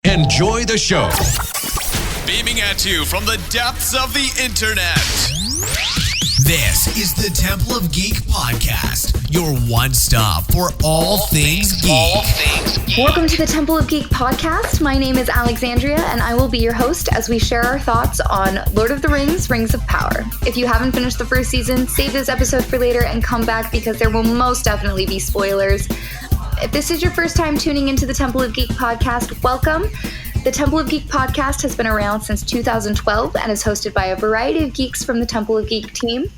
Enjoy the show. Beaming at you from the depths of the internet. This is the Temple of Geek Podcast, your one stop for all things geek. Welcome to the Temple of Geek Podcast. My name is Alexandria, and I will be your host as we share our thoughts on Lord of the Rings, Rings of Power. If you haven't finished the first season, save this episode for later and come back because there will most definitely be spoilers. If this is your first time tuning into the Temple of Geek Podcast, welcome. The Temple of Geek Podcast has been around since 2012 and is hosted by a variety of geeks from the Temple of Geek team.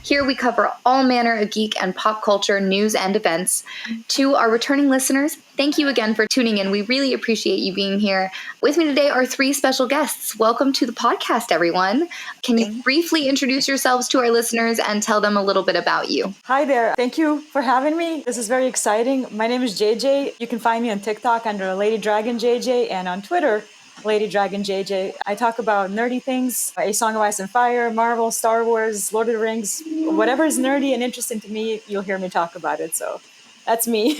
Here we cover all manner of geek and pop culture news and events. To our returning listeners, thank you again for tuning in. We really appreciate you being here. With me today are three special guests. Welcome to the podcast, everyone. Can you briefly introduce yourselves to our listeners and tell them a little bit about you? Hi there. Thank you for having me. This is very exciting. My name is JJ. You can find me on TikTok under Lady Dragon JJ and on Twitter, Lady Dragon JJ. I talk about nerdy things, A Song of Ice and Fire, Marvel, Star Wars, Lord of the Rings, whatever is nerdy and interesting to me, you'll hear me talk about it. So that's me.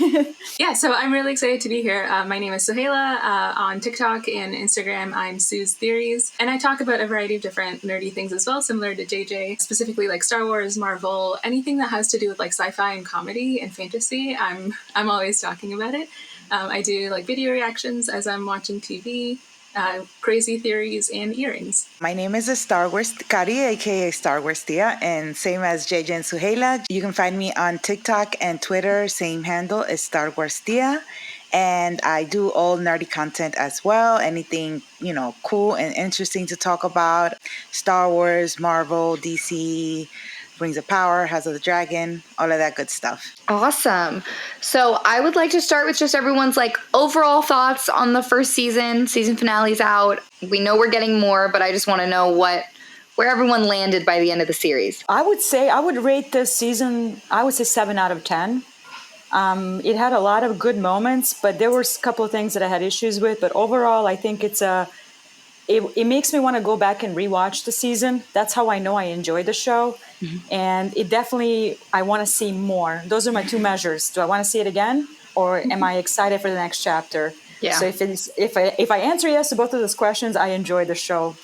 Yeah, so I'm really excited to be here. My name is Sohaila. On TikTok and Instagram, I'm Sue's Theories. And I talk about a variety of different nerdy things as well, similar to JJ, specifically like Star Wars, Marvel, anything that has to do with like sci-fi and comedy and fantasy. I'm always talking about it. I do like video reactions as I'm watching TV. Crazy theories and earrings. My name is Star Wars Kari, aka Star Wars Tia, and same as JJ and Suhaila. You can find me on TikTok and Twitter, same handle is Star Wars Tia. And I do all nerdy content as well. Anything, cool and interesting to talk about. Star Wars, Marvel, DC, Rings of Power, House of the Dragon, all of that good stuff. Awesome. So I would like to start with just everyone's overall thoughts on the first season. Season finale's out. We know we're getting more, but I just want to know where everyone landed by the end of the series. I would rate this season, 7 out of 10. It had a lot of good moments, but there were a couple of things that I had issues with. But overall, I think it makes me want to go back and rewatch the season. That's how I know I enjoyed the show. Mm-hmm. And it definitely, I want to see more. Those are my two measures. Do I want to see it again? Or am I excited for the next chapter? Yeah. So if I answer yes to both of those questions, I enjoyed the show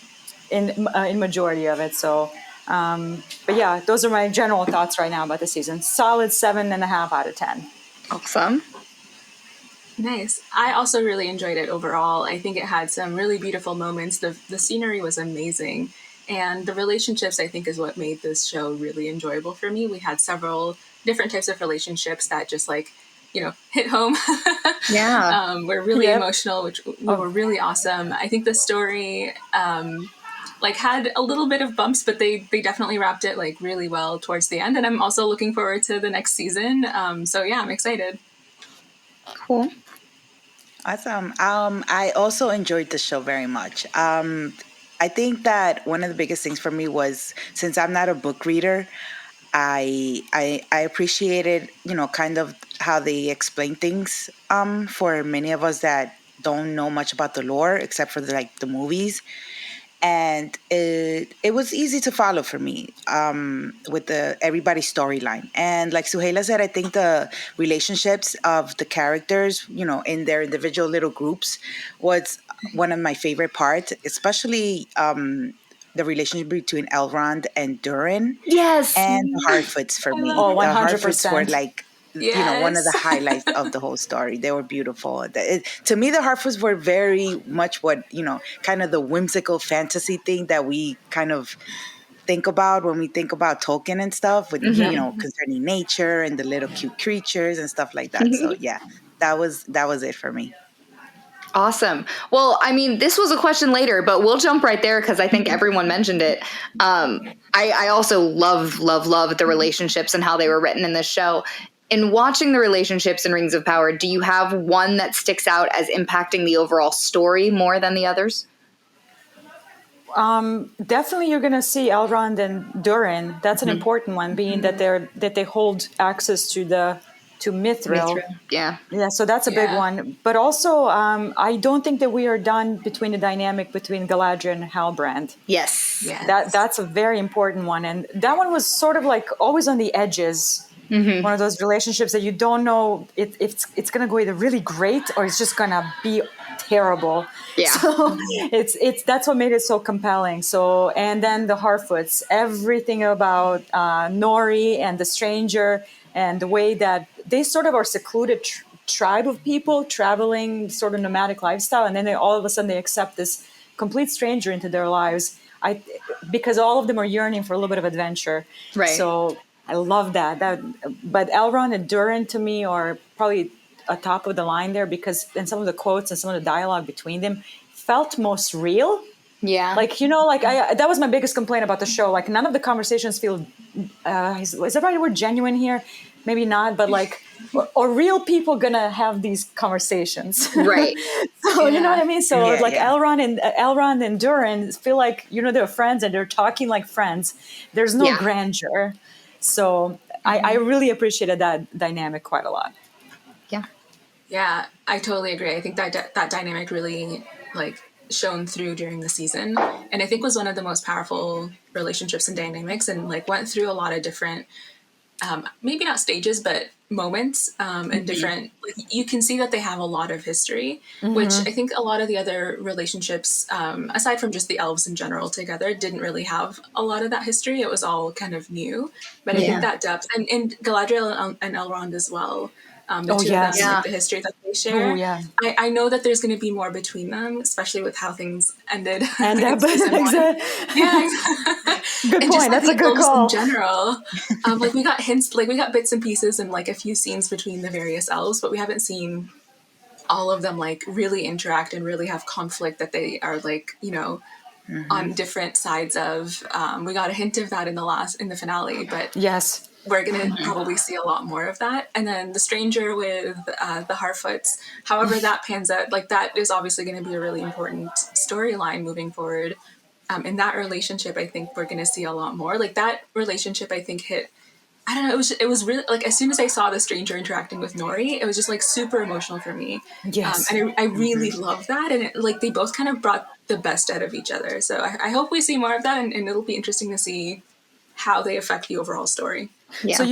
in majority of it. So, but yeah, those are my general thoughts right now about the season. Solid 7.5 out of 10. Awesome. Nice. I also really enjoyed it overall. I think it had some really beautiful moments. The scenery was amazing. And the relationships, I think, is what made this show really enjoyable for me. We had several different types of relationships that just hit home. Yeah. Were really emotional, which were really awesome. I think the story had a little bit of bumps, but they definitely wrapped it really well towards the end. And I'm also looking forward to the next season. So yeah, I'm excited. Cool. Awesome. I also enjoyed the show very much. I think that one of the biggest things for me was, since I'm not a book reader, I appreciated, kind of how they explain things for many of us that don't know much about the lore except for the movies. And it was easy to follow for me with everybody's storyline. And like Suhaila said, I think the relationships of the characters, in their individual little groups was one of my favorite parts, especially the relationship between Elrond and Durin. Yes. And the Harfoots for me. Oh, 100%. The Harfoots were yes. One of the highlights of the whole story. They were beautiful. To me, the Harfoots were very much what, kind of the whimsical fantasy thing that we kind of think about when we think about Tolkien and stuff with, concerning nature and the little cute creatures and stuff like that. So yeah, that was it for me. Awesome. Well, this was a question later, but we'll jump right there because I think everyone mentioned it. I also love the relationships and how they were written in this show. In watching the relationships in Rings of Power, do you have one that sticks out as impacting the overall story more than the others? Definitely, you're going to see Elrond and Durin. That's an important one, being that they hold access to Mithril. Yeah. So that's a big one. But also, I don't think that we are done between the dynamic between Galadriel and Halbrand. Yes. That's a very important one, and that one was sort of always on the edges. Mm-hmm. One of those relationships that you don't know if it's going to go either really great or it's just going to be terrible. Yeah. So it's that's what made it so compelling. So, and then the Harfoots, everything about Nori and the stranger, and the way that they sort of are secluded tribe of people traveling sort of nomadic lifestyle, and then they all of a sudden they accept this complete stranger into their lives. Because all of them are yearning for a little bit of adventure. Right. So I love that. But Elrond and Durin to me are probably atop of the line there, because in some of the quotes and some of the dialogue between them felt most real. Yeah. Like, you know, like that was my biggest complaint about the show. Like, none of the conversations feel, is that right word, genuine here? Maybe not, but like, are real people gonna have these conversations? Right. So you know what I mean? So like yeah. Elrond and Durin feel like, you know, they're friends and they're talking like friends. There's no grandeur. So I really appreciated that dynamic quite a lot. Yeah. Yeah, I totally agree. I think that that dynamic really like shone through during the season, and I think was one of the most powerful relationships and dynamics, and like went through a lot of different, maybe not stages, but moments, and different. Like, you can see that they have a lot of history, which I think a lot of the other relationships, aside from just the elves in general together, didn't really have a lot of that history. It was all kind of new, but I think that depth, and Galadriel and Elrond as well. The two of them, like the history that they share. Oh, yeah. I know that there's going to be more between them, especially with how things ended. And season one. yeah, good point. And just, like, That's the a good elves call. in general, like we got hints, like we got bits and pieces, and like a few scenes between the various elves, but we haven't seen all of them like really interact and really have conflict that they are like, you know, on different sides of. We got a hint of that in the finale, but Yes. we're going to probably see a lot more of that. And then the stranger with the Harfoots, however that pans out, like that is obviously going to be a really important storyline moving forward. In that relationship, I think we're going to see a lot more. Like that relationship, I think hit, I don't know, it was really, like, as soon as I saw the stranger interacting with Nori, it was just like super emotional for me. Yes. And I really love that. And like they both kind of brought the best out of each other. So I hope we see more of that, and it'll be interesting to see how they affect the overall story. Yeah. So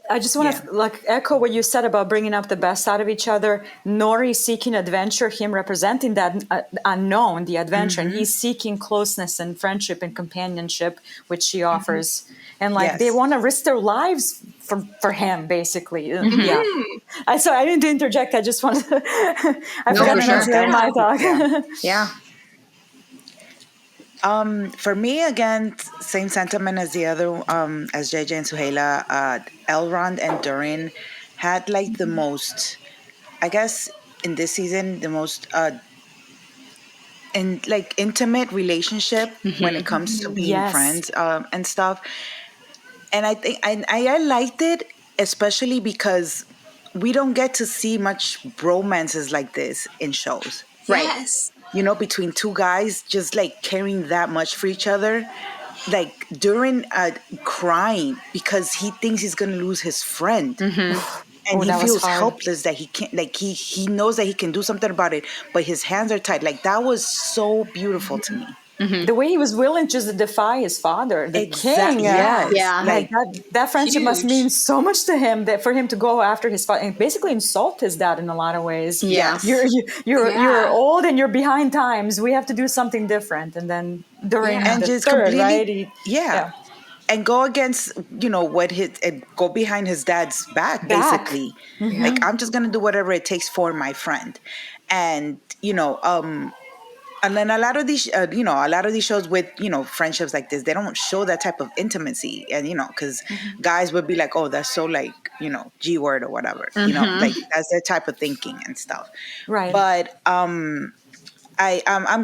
I just want to like echo what you said about bringing up the best out of each other. Nori seeking adventure, him representing that unknown, the adventure, and he's seeking closeness and friendship and companionship, which she offers. And like they want to risk their lives for him, basically. Yeah. So I didn't interject. I just wanted to. I forgot to mention my talk. Yeah. For me, again, same sentiment as the other, as JJ and Suhaila. Elrond and Durin had like the most, I guess, in this season, the most intimate relationship when it comes to being friends and stuff. And I think I liked it, especially because we don't get to see much bromances like this in shows. Right. Yes. You know, between two guys just like caring that much for each other, like Durin crying because he thinks he's gonna lose his friend, and he feels helpless that he can't. Like he knows that he can do something about it, but his hands are tied. Like that was so beautiful to me. The way he was willing just to defy his father, the king. Yes. Yeah. Like that friendship must mean so much to him, that for him to go after his father and basically insult his dad in a lot of ways. Yeah. You're old and you're behind times. We have to do something different. And then during and the just third, completely, right? and go against, you know, and go behind his dad's back. Basically. Like, I'm just gonna do whatever it takes for my friend. And you know, and then a lot of these shows with, you know, friendships like this, they don't show that type of intimacy. And, you know, because guys would be like, oh, that's so like, you know, G word or whatever, you know, like that's their type of thinking and stuff. Right. But I'm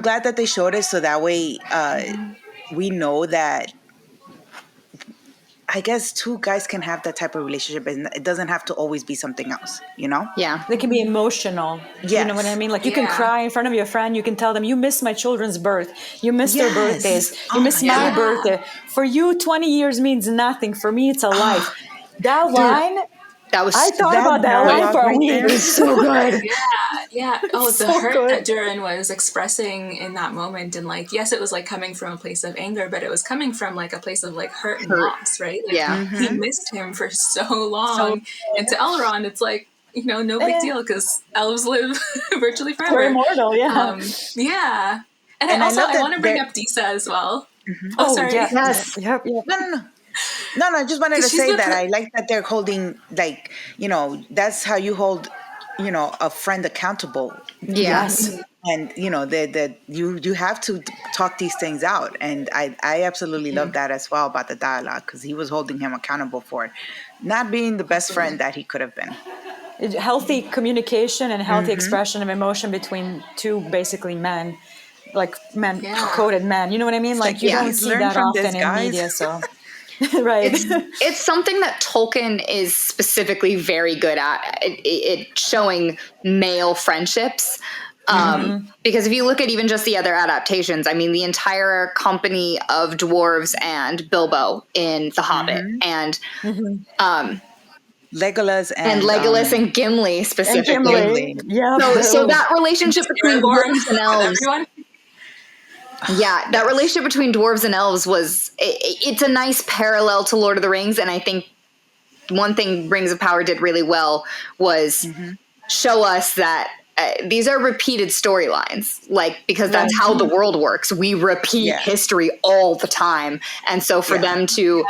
glad that they showed it, so that way we know that, I guess, two guys can have that type of relationship, and it doesn't have to always be something else, you know? Yeah. They can be emotional. You know what I mean? Like you can cry in front of your friend. You can tell them, you miss my children's birth. You miss their birthdays. You miss my birthday. For you, 20 years means nothing. For me, it's a life. That line... I thought about that line for a week. It was so good. Yeah. Oh, the hurt that Durin was expressing in that moment. And like, yes, it was like coming from a place of anger, but it was coming from like a place of like hurt and loss, right? Like, he missed him for so long. And to Elrond, it's like, no big deal because elves live virtually forever. We're immortal, yeah. Yeah. And I also, love I that want to bring up Disa as well. Oh, sorry. yeah. Yes. Yep. No, I just wanted to 'Cause she's say been that I like that they're holding, like, that's how you hold, a friend accountable. Yes. And, that you have to talk these things out. And I absolutely love that as well about the dialogue, because he was holding him accountable for not being the best friend that he could have been. Healthy communication and healthy expression of emotion between two basically men, like men, coded men. You know what I mean? Like you don't please see learn that from often this, in guys. media. So, right. It's something that Tolkien is specifically very good at, it showing male friendships. Because if you look at even just the other adaptations, I mean, the entire company of dwarves and Bilbo in The Hobbit, and Legolas Legolas and Gimli And specifically. Gimli. Yeah. So that relationship between Aragorn dwarves and with elves, everyone. yeah, that relationship between dwarves and elves it's a nice parallel to Lord of the Rings, and I think one thing Rings of Power did really well was show us that these are repeated storylines, because that's how the world works. We repeat history all the time. And so for them to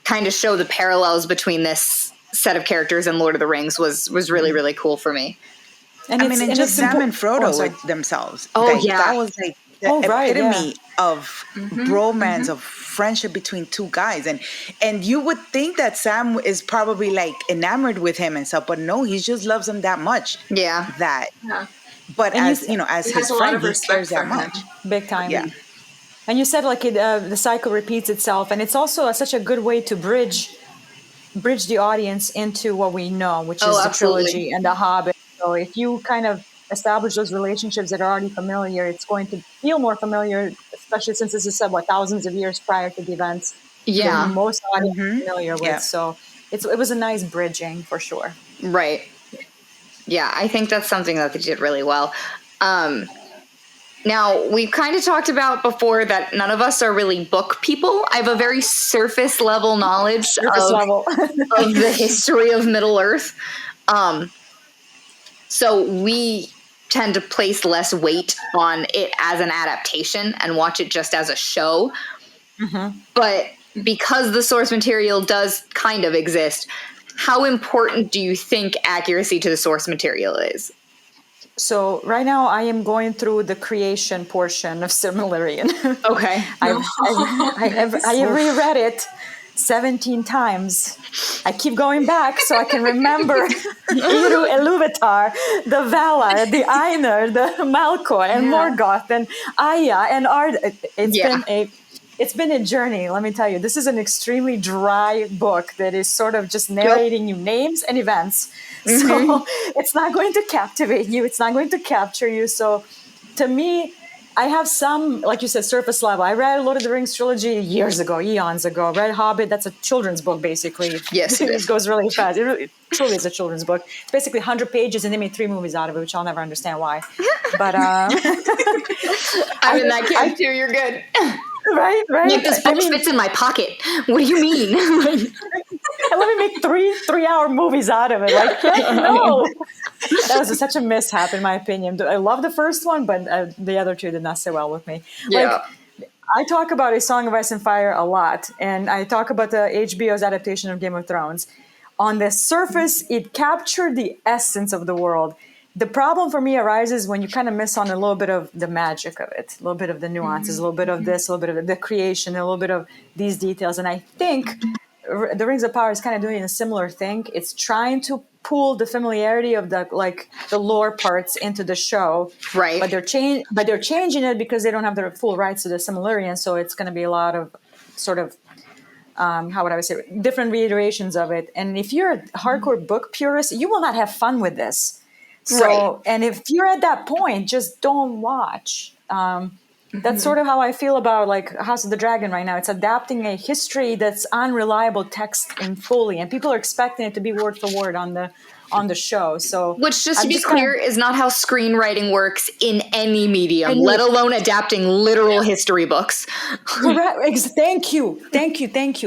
kind of show the parallels between this set of characters and Lord of the Rings was really, really cool for me. And and just Sam and Frodo with themselves. That was like the epitome of bromance, of friendship between two guys. And you would think that Sam is probably like enamored with him and stuff, but no, he just loves him that much. Yeah. But and as he his has a lot friend, of he respect cares that for him. much. Big time. Yeah. And you said the cycle repeats itself, and it's also such a good way to bridge the audience into what we know, which is the trilogy and the Hobbit. So if you kind of establish those relationships that are already familiar, it's going to feel more familiar, especially since this is said thousands of years prior to the events that most audience are familiar with. So it was a nice bridging for sure. Right. Yeah, I think that's something that they did really well. Now, we kind of talked about before that none of us are really book people. I have a very surface level knowledge of the history of Middle Earth. So we tend to place less weight on it as an adaptation and watch it just as a show. But because the source material does kind of exist, how important do you think accuracy to the source material is? So right now I am going through the creation portion of Silmarillion. Okay. I have reread it 17 times. I keep going back so I can remember Eru Iluvatar, the Valar, the Ainur, the Malfoy, and Morgoth, and Arya, and Ard. It's been a journey, let me tell you. This is an extremely dry book that is sort of just narrating you names and events. So it's not going to captivate you. It's not going to capture you. So to me, I have some, like you said, surface level. I read Lord of the Rings trilogy years ago, eons ago. Read Hobbit. That's a children's book, basically. Yes, it goes really fast. It truly is a children's book. It's basically 100 pages, and they made 3 movies out of it, which I'll never understand why. But I'm in that camp too. You're good. Right. Like, this book fits in my pocket. What do you mean? Let me make 3-hour movies out of it. No. That was such a mishap, in my opinion. I love the first one, but the other 2 did not sit well with me. Yeah. I talk about A Song of Ice and Fire a lot, and I talk about the HBO's adaptation of Game of Thrones. On the surface, it captured the essence of the world. The problem for me arises when you kind of miss on a little bit of the magic of it, a little bit of the nuances, a little bit of this, a little bit of the creation, a little bit of these details. And I think the Rings of Power is kind of doing a similar thing. It's trying to pull the familiarity of the lore parts into the show, right? But they're changing it because they don't have the full rights to the Silmarillion. So it's going to be a lot of sort of how would I say, different reiterations of it. And if you're a hardcore book purist, you will not have fun with this. So, and if you're at that point, just don't watch. That's sort of how I feel about House of the Dragon right now. It's adapting a history that's unreliable text in fully, and people are expecting it to be word for word on on the show. So, which, just to I'm be clear, is not how screenwriting works in any medium, let alone adapting literal history books. Correct. Thank you.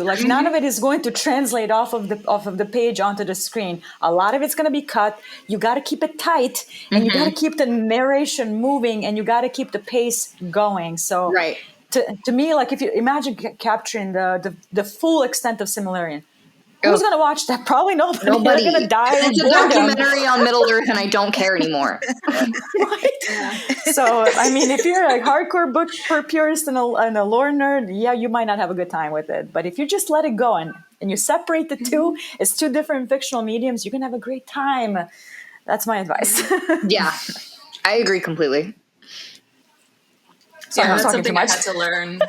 Like none of it is going to translate off of the page onto the screen. A lot of it's going to be cut. You got to keep it tight, and you got to keep the narration moving, and you got to keep the pace going. So, Right. To me, like if you imagine capturing the full extent of Silmarillion, who's going to watch that? Probably nobody. Nobody. They're going to die. It's of a boredom. documentary on Middle Earth, and I don't care anymore. Right? So, I mean, if you're a hardcore book purist and a lore nerd, yeah, you might not have a good time with it. But if you just let it go and you separate the two, it's two different fictional mediums, you can have a great time. That's my advice. Yeah, I agree completely. Sorry, I'm that's talking too something I much. had to learn.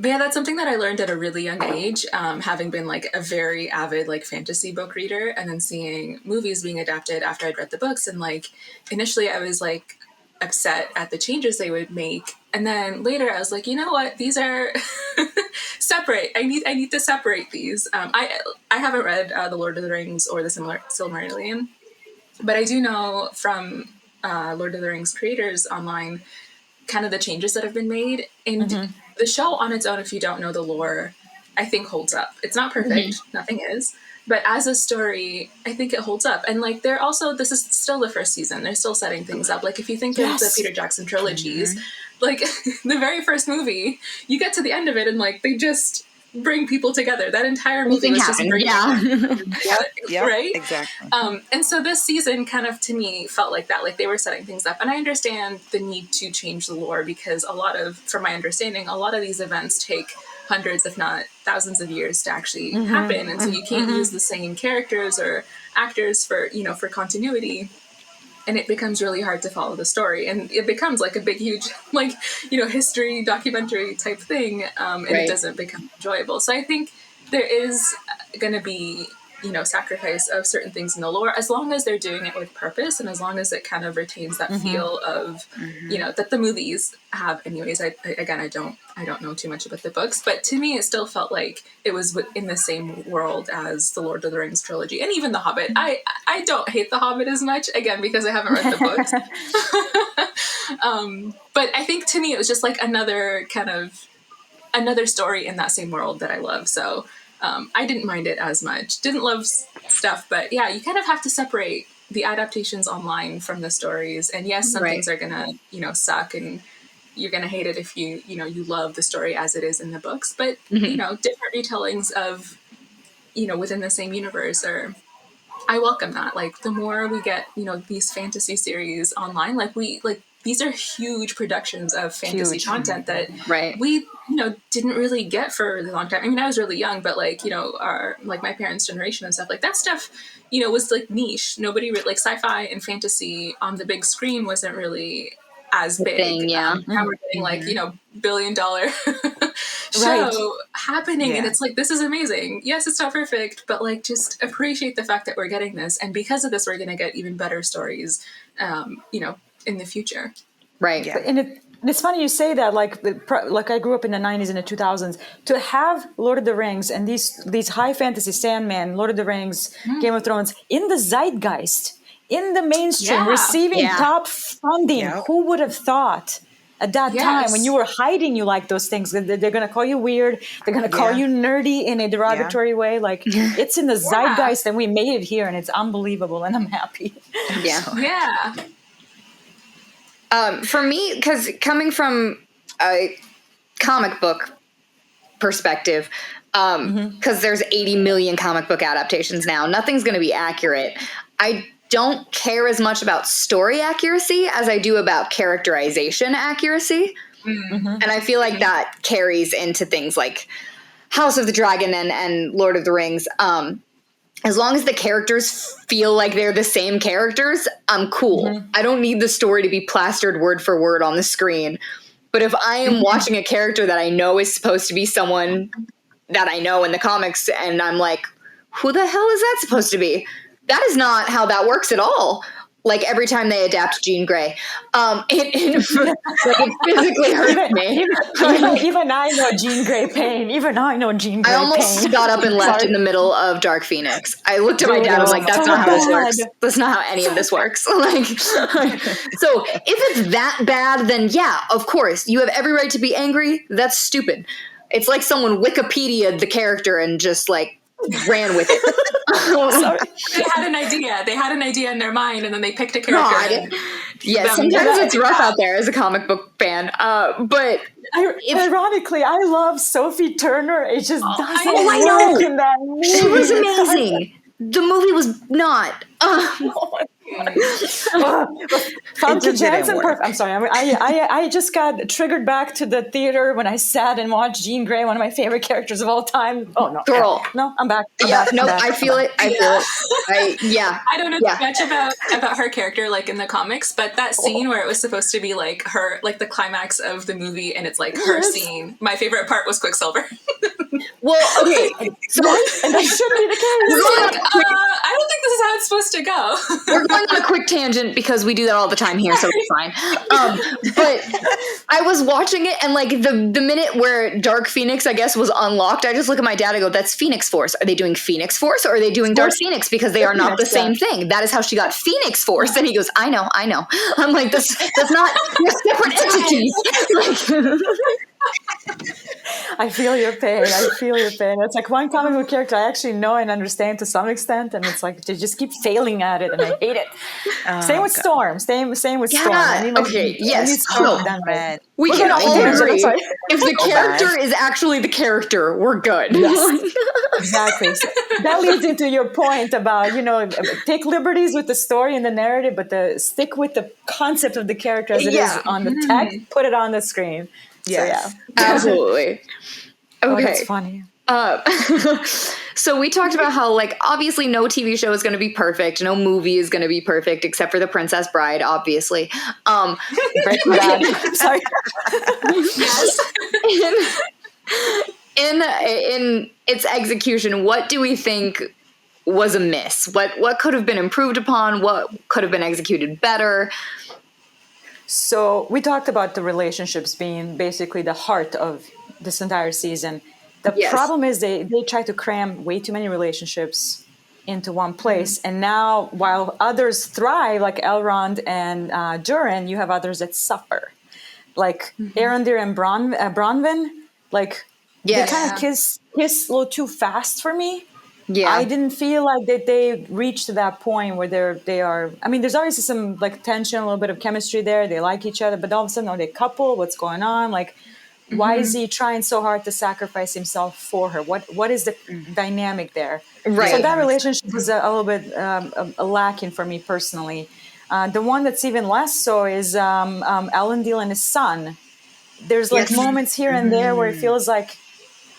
But yeah, that's something that I learned at a really young age, having been like a very avid like fantasy book reader, and then seeing movies being adapted after I'd read the books. And like initially I was like upset at the changes they would make, and then later I was like, you know what, these are separate. I need to separate these. I haven't read The Lord of the Rings or the Silmarillion, but I do know from Lord of the Rings creators online kind of the changes that have been made. And the show on its own, if you don't know the lore, I think holds up. It's not perfect. Nothing is. But as a story, I think it holds up. And like they're also, this is still the first season. They're still setting things up. Like if you think of the Peter Jackson trilogies, like the very first movie, you get to the end of it and like they just bring people together. That entire movie was just bringing Yep, right? Exactly. And so this season kind of, to me, felt like that. Like they were setting things up. And I understand the need to change the lore because from my understanding, a lot of these events take hundreds, if not thousands of years to actually happen. And so you can't use the same characters or actors for continuity. And it becomes really hard to follow the story. And it becomes like a big, huge, like, history documentary type thing. And it doesn't become enjoyable. So I think there is going to be, sacrifice of certain things in the lore, as long as they're doing it with purpose and as long as it kind of retains that feel of, that the movies have anyways. I don't know too much about the books, but to me, it still felt like it was in the same world as the Lord of the Rings trilogy and even The Hobbit. I don't hate The Hobbit as much, again, because I haven't read the books. But I think to me, it was just like another story in that same world that I love. So I didn't mind it as much. Didn't love stuff, but yeah, you kind of have to separate the adaptations online from the stories. And yes, some things are gonna, suck, and you're gonna hate it if you love the story as it is in the books. But different retellings of, within the same universe I welcome that. Like the more we get, these fantasy series online, these are huge productions of fantasy content that we, didn't really get for a long time. I mean, I was really young, but my parents' generation and stuff, like that stuff, was like niche. Nobody really, like sci-fi and fantasy on the big screen wasn't really as big. Now we're getting $1 billion show happening, and it's like, this is amazing. Yes, it's not perfect, but like just appreciate the fact that we're getting this, and because of this, we're going to get even better stories, in the future. Right. Yeah. And it's funny you say that, like I grew up in the 90s and the 2000s, to have Lord of the Rings and these high fantasy, Sandman, Lord of the Rings, Game of Thrones, in the zeitgeist, in the mainstream, receiving top funding. Who would have thought at that time when you were hiding, you like those things? They're going to call you weird. They're going to call you nerdy in a derogatory way. Like it's in the zeitgeist, and we made it here, and it's unbelievable, and I'm happy. Yeah. For me, because coming from a comic book perspective, because there's 80 million comic book adaptations now, nothing's going to be accurate. I don't care as much about story accuracy as I do about characterization accuracy. And I feel like that carries into things like House of the Dragon and Lord of the Rings. As long as the characters feel like they're the same characters, I'm cool. I don't need the story to be plastered word for word on the screen. But if I am watching a character that I know is supposed to be someone that I know in the comics, and I'm like, who the hell is that supposed to be? That is not how that works at all. Like every time they adapt Jean Grey, it physically hurts me. Even I know Jean Grey pain. Even I know Jean Grey pain. I almost got up and left in the middle of Dark Phoenix. I looked at my dad. I was like, "That's not how this works. That's not how any of this works." Like, so if it's that bad, then yeah, of course, you have every right to be angry. That's stupid. It's like someone Wikipedia'd the character and just like ran with it. They had an idea. They had an idea in their mind, and then they picked a character. Yeah, sometimes it's rough out there as a comic book fan. But ironically, I love Sophie Turner. It just doesn't I work in that movie. She was amazing. The movie was not. Funky Jansen. I'm sorry. I just got triggered back to the theater when I sat and watched Jean Grey, one of my favorite characters of all time. Oh no, girl. No, I'm back. I feel it. I don't know much about her character, like in the comics, but that scene where it was supposed to be like her, like the climax of the movie, and it's like her scene. My favorite part was Quicksilver. Well, okay, so and that should be the case. I don't think this is how it's supposed to go. We're going on a quick tangent because we do that all the time here, so it's fine. But I was watching it, and like the minute where Dark Phoenix, I guess, was unlocked, I just look at my dad and go, "That's Phoenix Force. Are they doing Phoenix Force, or are they doing Dark Phoenix? Because they are not the same thing. That is how she got Phoenix Force." And he goes, "I know." I'm like, that's not separate entities. Like, I feel your pain. It's like one comic book character I actually know and understand to some extent, and it's like they just keep failing at it, and I hate it. Same with Storm. Same with Storm. I mean, yes. We We're can gonna all change it. agree. Sorry. If the character is actually the character, we're good. Yes. Exactly. So that leads into your point about, take liberties with the story and the narrative, but stick with the concept of the character as it is on the tech, put it on the screen. Yes. So, Absolutely. Okay. Oh, that's funny. So we talked about how, like, obviously no TV show is going to be perfect. No movie is going to be perfect, except for The Princess Bride, obviously. Breaking Bad. Sorry. Yes. In its execution, what do we think was amiss? What could have been improved upon? What could have been executed better? So we talked about the relationships being basically the heart of this entire season. The problem is they try to cram way too many relationships into one place. And now while others thrive, like Elrond and Durin, you have others that suffer. Like Arondir and Bronwyn, like they kind of kiss a little too fast for me. Yeah, I didn't feel like that they reached to that point where they are. I mean, there's obviously some like tension, a little bit of chemistry there. They like each other, but all of a sudden, are they a couple? What's going on? Like, why is he trying so hard to sacrifice himself for her? What is the dynamic there? Right. So that relationship was a little bit lacking for me personally. The one that's even less so is Elendil and his son. There's like moments here and there where it feels like,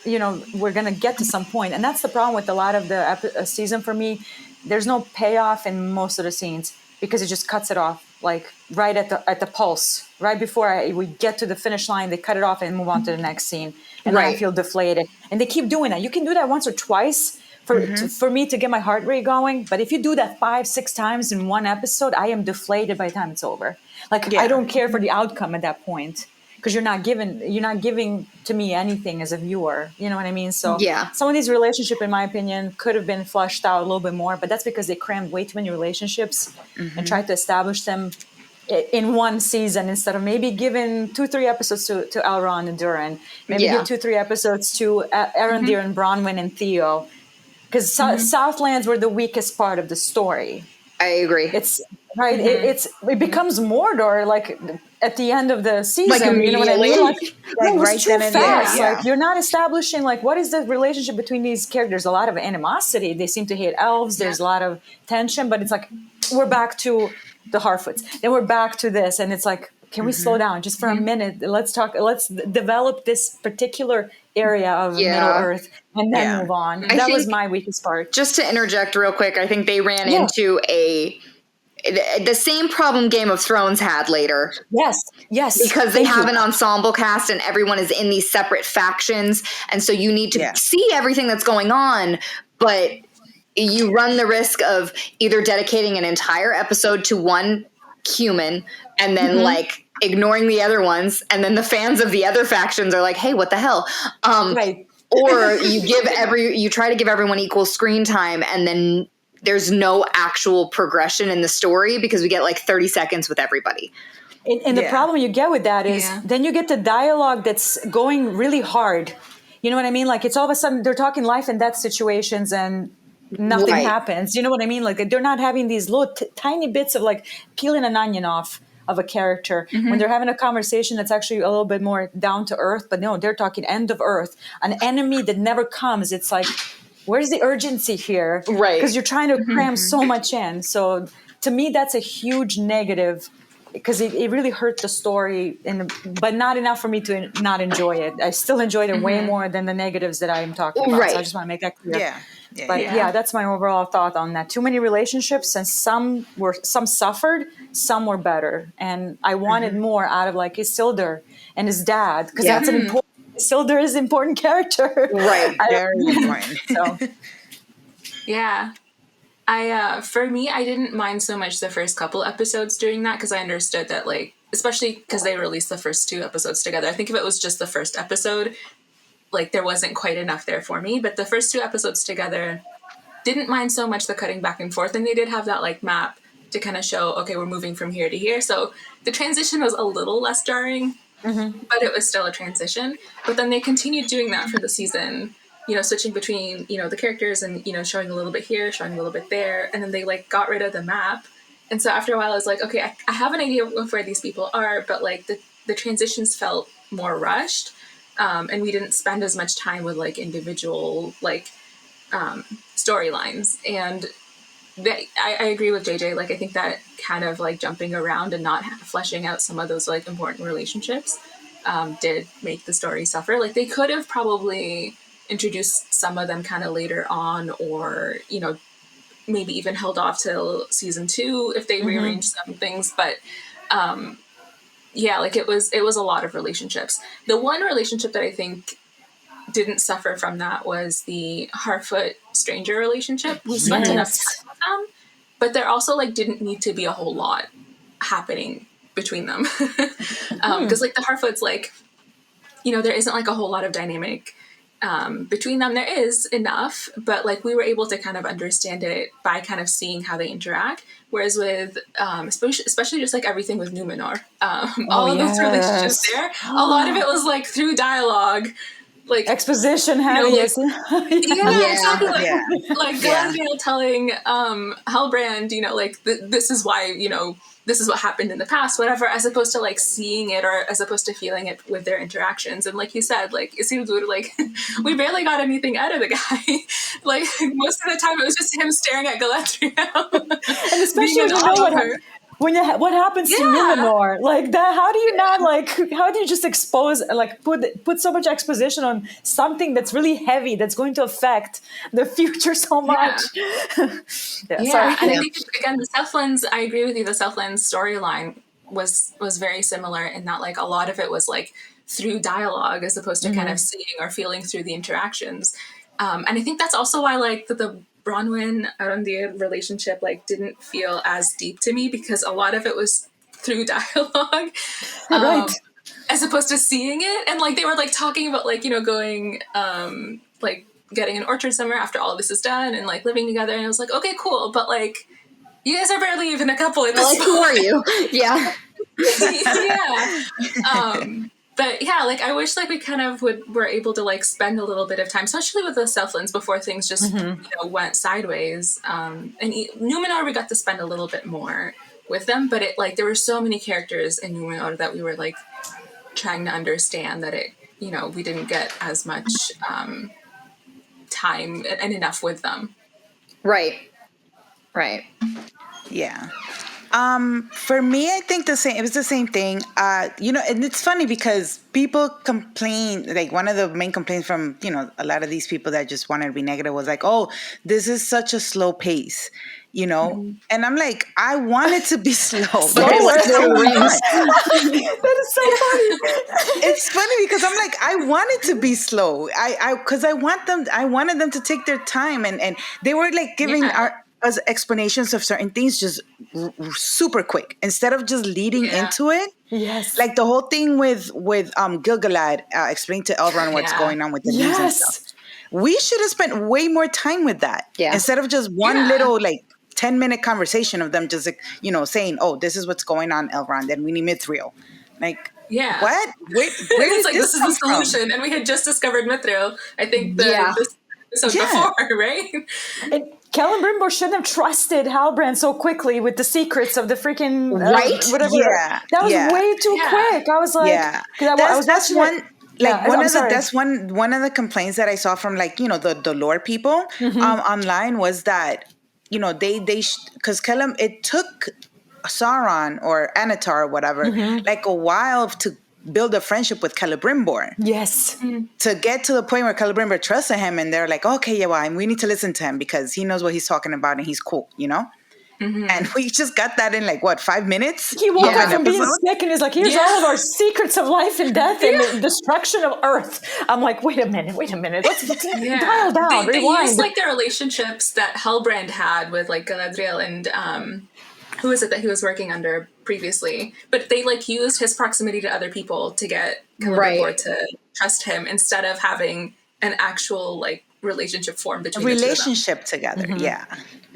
we're going to get to some point. And that's the problem with a lot of the season for me. There's no payoff in most of the scenes because it just cuts it off, like right at the pulse. Right before we get to the finish line, they cut it off and move on to the next scene. And then I feel deflated. And they keep doing that. You can do that once or twice for me to get my heart rate going. But if you do that 5-6 times in one episode, I am deflated by the time it's over. Like, I don't care for the outcome at that point. Because you're not giving to me anything as a viewer. You know what I mean? So some of these relationships, in my opinion, could have been fleshed out a little bit more, but that's because they crammed way too many relationships and tried to establish them in one season instead of maybe giving 2-3 episodes to Elrond and Durin, maybe give 2-3 episodes to Arondir and Bronwyn and Theo, because Southlands were the weakest part of the story. I agree. It's right. It becomes Mordor like at the end of the season. Like, you know what I mean? Like right too fast. Like you're not establishing like what is the relationship between these characters. A lot of animosity. They seem to hate elves. There's a lot of tension, but it's like we're back to the Harfoots. Then we're back to this, and it's like, can we slow down just for a minute? Let's talk. Let's develop this particular area of Middle Earth and then move on. That was my weakest part. Just to interject real quick, I think they ran into the same problem Game of Thrones had later. Yes. Because they have an ensemble cast and everyone is in these separate factions. And so you need to see everything that's going on, but you run the risk of either dedicating an entire episode to one human and then like ignoring the other ones, and then the fans of the other factions are like, hey, what the hell? Right. Or you try to give everyone equal screen time, and then there's no actual progression in the story because we get like 30 seconds with everybody. And the problem you get with that is then you get the dialogue that's going really hard. You know what I mean? Like it's all of a sudden they're talking life and death situations and nothing happens. You know what I mean? Like they're not having these little tiny bits of like peeling an onion off of a character when they're having a conversation that's actually a little bit more down to earth. But no, they're talking end of earth, an enemy that never comes. It's like, where's the urgency here? Right. Because you're trying to cram so much in. So to me, that's a huge negative. Because it really hurt the story, but not enough for me to not enjoy it. I still enjoyed it way more than the negatives that I'm talking about. Right. So I just want to make that clear. Yeah. But that's my overall thought on that. Too many relationships, and some suffered, some were better. And I wanted more out of like Isildur and his dad, because that's an important. Isildur is an important character. Right. Very important. So. Yeah. For me, I didn't mind so much the first couple episodes doing that because I understood that, like, especially because they released the first 2 episodes together. I think if it was just the first episode, like, there wasn't quite enough there for me. But the first 2 episodes together, didn't mind so much the cutting back and forth. And they did have that, like, map to kind of show, okay, we're moving from here to here. So the transition was a little less jarring, but it was still a transition. But then they continued doing that for the season, you know, switching between, you know, the characters and, you know, showing a little bit here, showing a little bit there. And then they like got rid of the map. And so after a while I was like, okay, I have an idea of where these people are, but like the transitions felt more rushed. And we didn't spend as much time with like individual, like, storylines. And I agree with JJ. Like, I think that kind of like jumping around and not fleshing out some of those like important relationships, did make the story suffer. Like they could have probably introduced some of them kind of later on, or, you know, maybe even held off till season 2 if they rearranged some things. But like it was a lot of relationships. The one relationship that I think didn't suffer from that was the Harfoot stranger relationship. We spent enough time with them, but there also like didn't need to be a whole lot happening between them. Because like the Harfoots, like, you know, there isn't like a whole lot of dynamic between them. There is enough, but like we were able to kind of understand it by kind of seeing how they interact. Whereas with, especially just like everything with Numenor, all of those relationships there, a lot of it was like through dialogue, like exposition heavy. Exactly. Like Galadriel telling Halbrand, you know, like this is why, you know, this is what happened in the past, whatever, as opposed to like seeing it or as opposed to feeling it with their interactions. And like you said, like Isildur, like we barely got anything out of the guy. Like most of the time it was just him staring at Galadriel. And especially what happens to Numenor, like that, how do you just expose, like put so much exposition on something that's really heavy, that's going to affect the future so much. And I think again, the Southlands, I agree with you, the Southlands storyline was very similar in that like a lot of it was like through dialogue as opposed to kind of seeing or feeling through the interactions. And I think that's also why like the Bronwyn Arondir relationship like didn't feel as deep to me, because a lot of it was through dialogue, as opposed to seeing it. And like they were like talking about like, you know, going like getting an orchard somewhere after all of this is done and like living together. And I was like, okay, cool, but like you guys are barely even a couple at this point. Like, who are you? Yeah. But yeah, like I wish like we kind of were able to like spend a little bit of time, especially with the Southlands, before things just you know went sideways. And Numenor, we got to spend a little bit more with them, but it like there were so many characters in Numenor that we were like trying to understand that it, you know, we didn't get as much time and enough with them. Right. Yeah. For me, I think it was the same thing. You know, and it's funny because people complain, like one of the main complaints from, you know, a lot of these people that just wanted to be negative was like, oh, this is such a slow pace. you know? And I'm like, I want it to be slow. Slower. That is so funny. It's funny because I'm like, I want it to be slow. Because I wanted them to take their time, and they were like giving us explanations of certain things just super quick instead of just leading into it. Yes. Like the whole thing with Gil-galad explaining to Elrond what's going on with the leaves and stuff. We should have spent way more time with that instead of just one little like 10-minute conversation of them just like, you know, saying, "Oh, this is what's going on, Elrond, and we need Mithril." Like, what? Where it's like this is the solution, and we had just discovered Mithril. I think this episode before, right? And Celebrimbor shouldn't have trusted Halbrand so quickly with the secrets of the freaking whatever. Yeah. That was way too quick. I was like, that's one. Like that's one of the complaints that I saw from like, you know, the lore people online was that, you know, they because it took Sauron or Anatar or whatever like a while to build a friendship with Celebrimbor. Yes. To get to the point where Celebrimbor trusted him and they're like, okay, yeah, well, we need to listen to him because he knows what he's talking about and he's cool, you know? And we just got that in like, what, 5 minutes? He woke up from being sick and he's like, here's all of our secrets of life and death and the destruction of Earth. I'm like, wait a minute. Let's dial down, They rewind. used like the relationships that Halbrand had with like Galadriel and who is it that he was working under previously? But they like used his proximity to other people to get Celebrimbor to trust him instead of having an actual like relationship formed between the two of them. Together.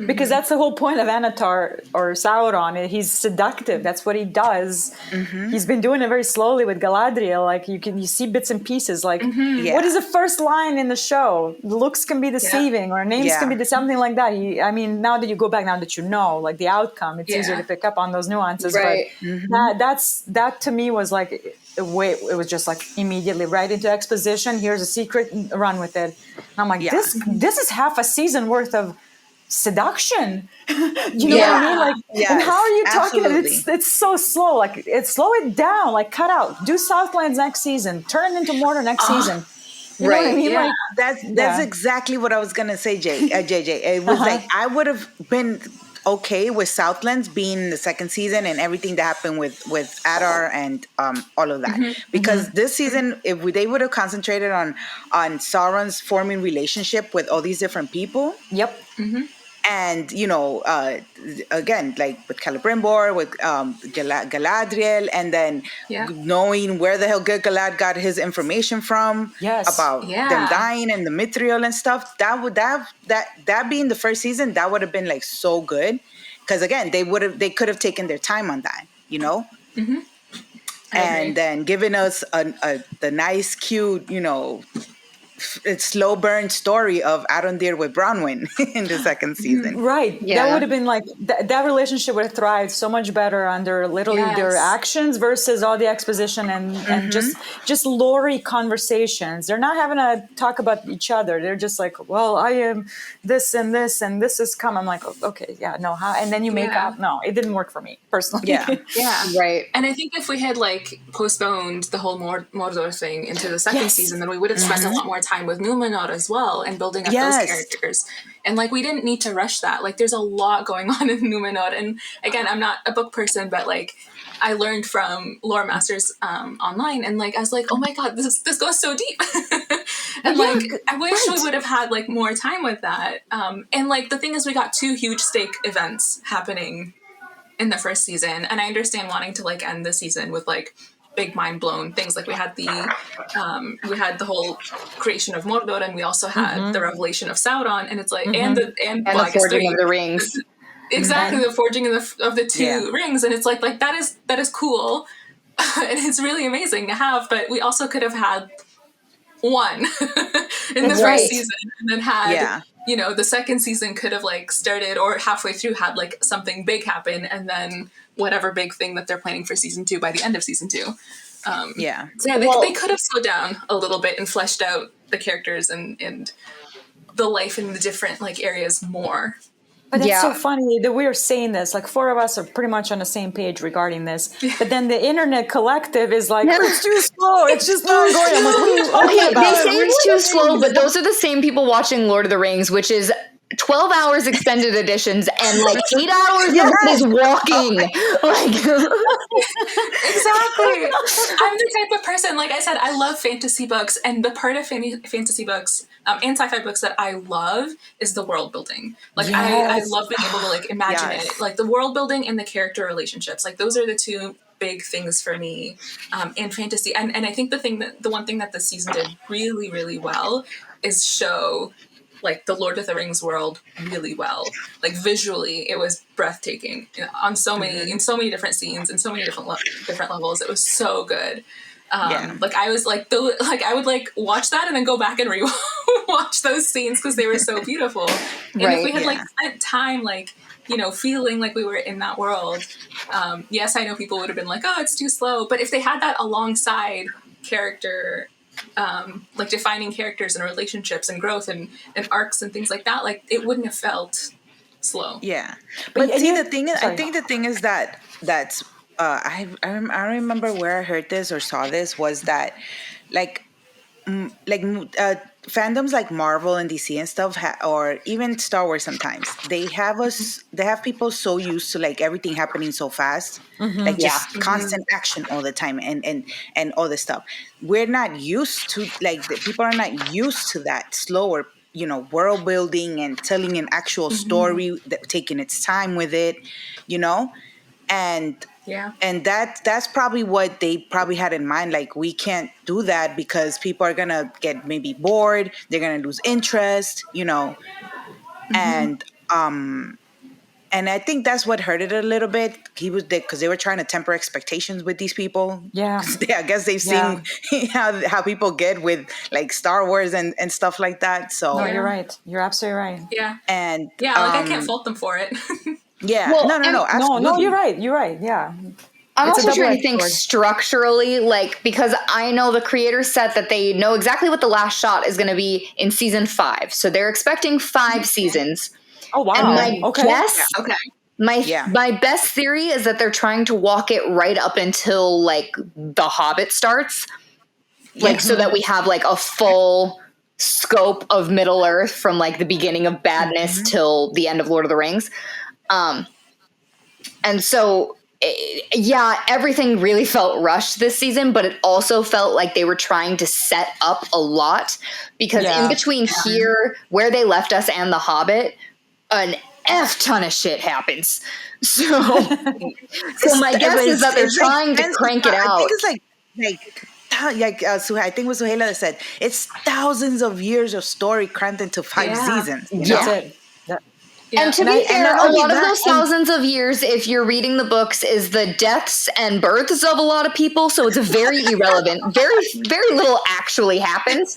Because that's the whole point of Anatar or Sauron. He's seductive. That's what he does. He's been doing it very slowly with Galadriel. Like you see bits and pieces. Like what is the first line in the show? Looks can be deceiving, or names can be something like that. I mean, now that you go back, now that you know, like the outcome, it's easier to pick up on those nuances. Right. But that to me was like it was just like immediately right into exposition. Here's a secret, run with it. And I'm like, this is half a season worth of seduction. You know what I mean? Like, and how are you talking? It's so slow. Like, slow it down. Like, cut out. Do Southlands next season. Turn it into Mordor next season. You know what I mean? Yeah. Like, that's exactly what I was gonna say, JJ. It was like I would have been okay with Southlands being the second season and everything that happened with Adar and all of that, because this season, if they would have concentrated on Sauron's forming relationship with all these different people, and you know, again, like with Celebrimbor, with Galadriel, and then knowing where the hell Gil-galad got his information from about them dying and the Mithril and stuff, that being the first season, that would have been like so good, because again, they could have taken their time on that, you know, and then giving us the nice, cute, you know, slow burn story of Arondir with Bronwyn in the second season. Right. Yeah. That would have been like, that relationship would have thrived so much better under literally their actions versus all the exposition and just lore conversations. They're not having to talk about each other. They're just like, well, I am this and this and this is come. I'm like, okay, how? And then you make up. No, it didn't work for me personally. Right. And I think if we had like postponed the whole Mordor thing into the second season, then we would have spent a lot more time with Numenor as well and building up those characters. And like, we didn't need to rush that. Like, there's a lot going on in Numenor. And again, I'm not a book person, but like, I learned from lore masters online, and like, I was like, oh my God, this goes so deep. And like, I wish we would have had like more time with that. And like, the thing is, we got 2 huge stake events happening in the first season. And I understand wanting to like end the season with like big mind blown things. Like we had the whole creation of Mordor, and we also had the revelation of Sauron, and it's like and the forging of the rings. Exactly, the forging of the 2 rings, and it's like that is cool, and it's really amazing to have. But we also could have had one in the first season, and then had you know, the second season could have like started or halfway through had like something big happen, and then whatever big thing that they're planning for season 2 by the end of season 2. So they could have slowed down a little bit and fleshed out the characters and the life in the different like areas more. But it's so funny that we're saying this. Like 4 of us are pretty much on the same page regarding this. But then the internet collective is like, it's too slow. It's just not going. I'm like, what are you talking about? They say it's too slow, but those are the same people watching Lord of the Rings, which is 12 hours extended editions and like 8 hours of it is walking. Like exactly. I'm the type of person, like I said, I love fantasy books, and the part of fantasy books and sci-fi books that I love is the world building. Like I love being able to like imagine it, like the world building and the character relationships. Like those are the two big things for me in fantasy. And I think the one thing that this season did really, really well is show like the Lord of the Rings world really well. Like visually, it was breathtaking on so many in so many different scenes and so many different levels. It was so good. Like I was like I would like watch that and then go back and watch those scenes because they were so beautiful. And if we had like spent time like, you know, feeling like we were in that world, yes, I know people would have been like, oh, it's too slow. But if they had that alongside character, like defining characters and relationships and growth and arcs and things like that, like it wouldn't have felt slow. Yeah. But see, the thing is, I think the thing is that's I remember where I heard this or saw this was that fandoms like Marvel and DC and stuff, or even Star Wars, sometimes they have people so used to like everything happening so fast, like just constant action all the time and all this stuff. We're not used to people are not used to that slower, you know, world building and telling an actual story, that taking its time with it, you know, and that's probably what they probably had in mind. Like, we can't do that because people are going to get maybe bored. They're going to lose interest, you know. And I think that's what hurt it a little bit. Because they were trying to temper expectations with these people. Yeah. I guess they've seen how people get with like Star Wars and stuff like that. So no, you're right. You're absolutely right. Yeah. And like I can't fault them for it. Yeah. Well, no, absolutely. No, you're right. You're right. Yeah. I'm also trying to think structurally, like, because I know the creators said that they know exactly what the last shot is going to be in season 5. So they're expecting 5 seasons. Oh, wow. And my guess, my best theory is that they're trying to walk it right up until like The Hobbit starts. Like, so that we have like a full scope of Middle Earth from like the beginning of badness till the end of Lord of the Rings. And so, everything really felt rushed this season, but it also felt like they were trying to set up a lot because in between here, where they left us, and The Hobbit, an F ton of shit happens. So my guess is that they're trying to crank it out. I think it's I think it was Suhaila that said it's thousands of years of story crammed into 5 seasons. You know? That's it. Yeah. And to be fair, a lot of those thousands of years, if you're reading the books, is the deaths and births of a lot of people. So it's very irrelevant. Very, very little actually happens.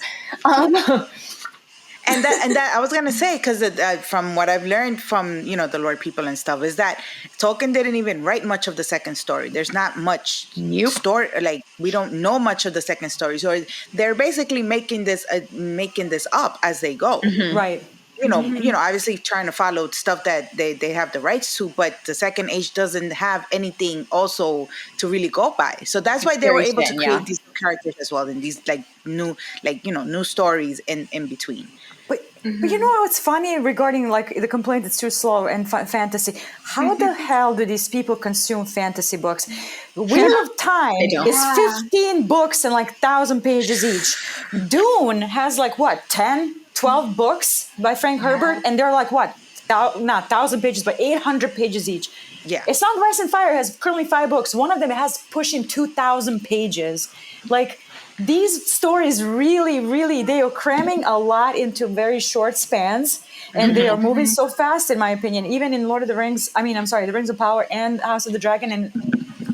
And that I was gonna say, because from what I've learned from, you know, the lore people and stuff, is that Tolkien didn't even write much of the second story. There's not much story. Like, we don't know much of the second story, so they're basically making this up as they go. Right. You know, obviously trying to follow stuff that they have the rights to, but the Second Age doesn't have anything also to really go by. So that's why they were able to create these characters as well, and these new stories in between. But you know what's funny regarding like the complaint it's too slow and fantasy? How the hell do these people consume fantasy books? Wheel of Time is 15 books and like 1,000 pages each. Dune has like what, 10, 12 books by Frank Herbert, and they're like what? Not 1,000 pages, but 800 pages each. Yeah. A Song of Ice and Fire has currently 5 books. One of them has pushing 2,000 pages. Like, these stories really, they are cramming a lot into very short spans, and they are moving so fast, in my opinion, even in The Rings of Power and House of the Dragon. And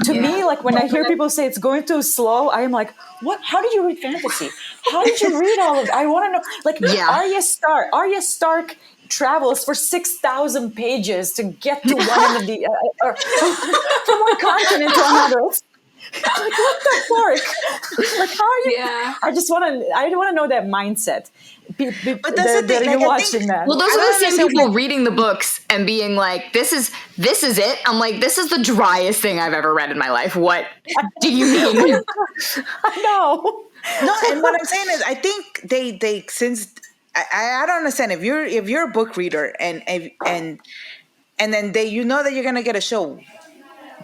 to me, like, when I hear people say it's going too slow, I'm like, what? How did you read fantasy? How did you read all of it? I want to know. Like, Arya Stark travels for 6,000 pages to get to one end of the from one continent to another. Like, what the fuck? Like, how are you? Yeah. I want to know that mindset. But that's the thing. You're watching that. Well, those are the same people reading the books and being like, "This is it." I'm like, "This is the driest thing I've ever read in my life." What do you mean? I know. No, and what I'm saying is, I think they since I don't understand if you're a book reader and then you know that you're gonna get a show,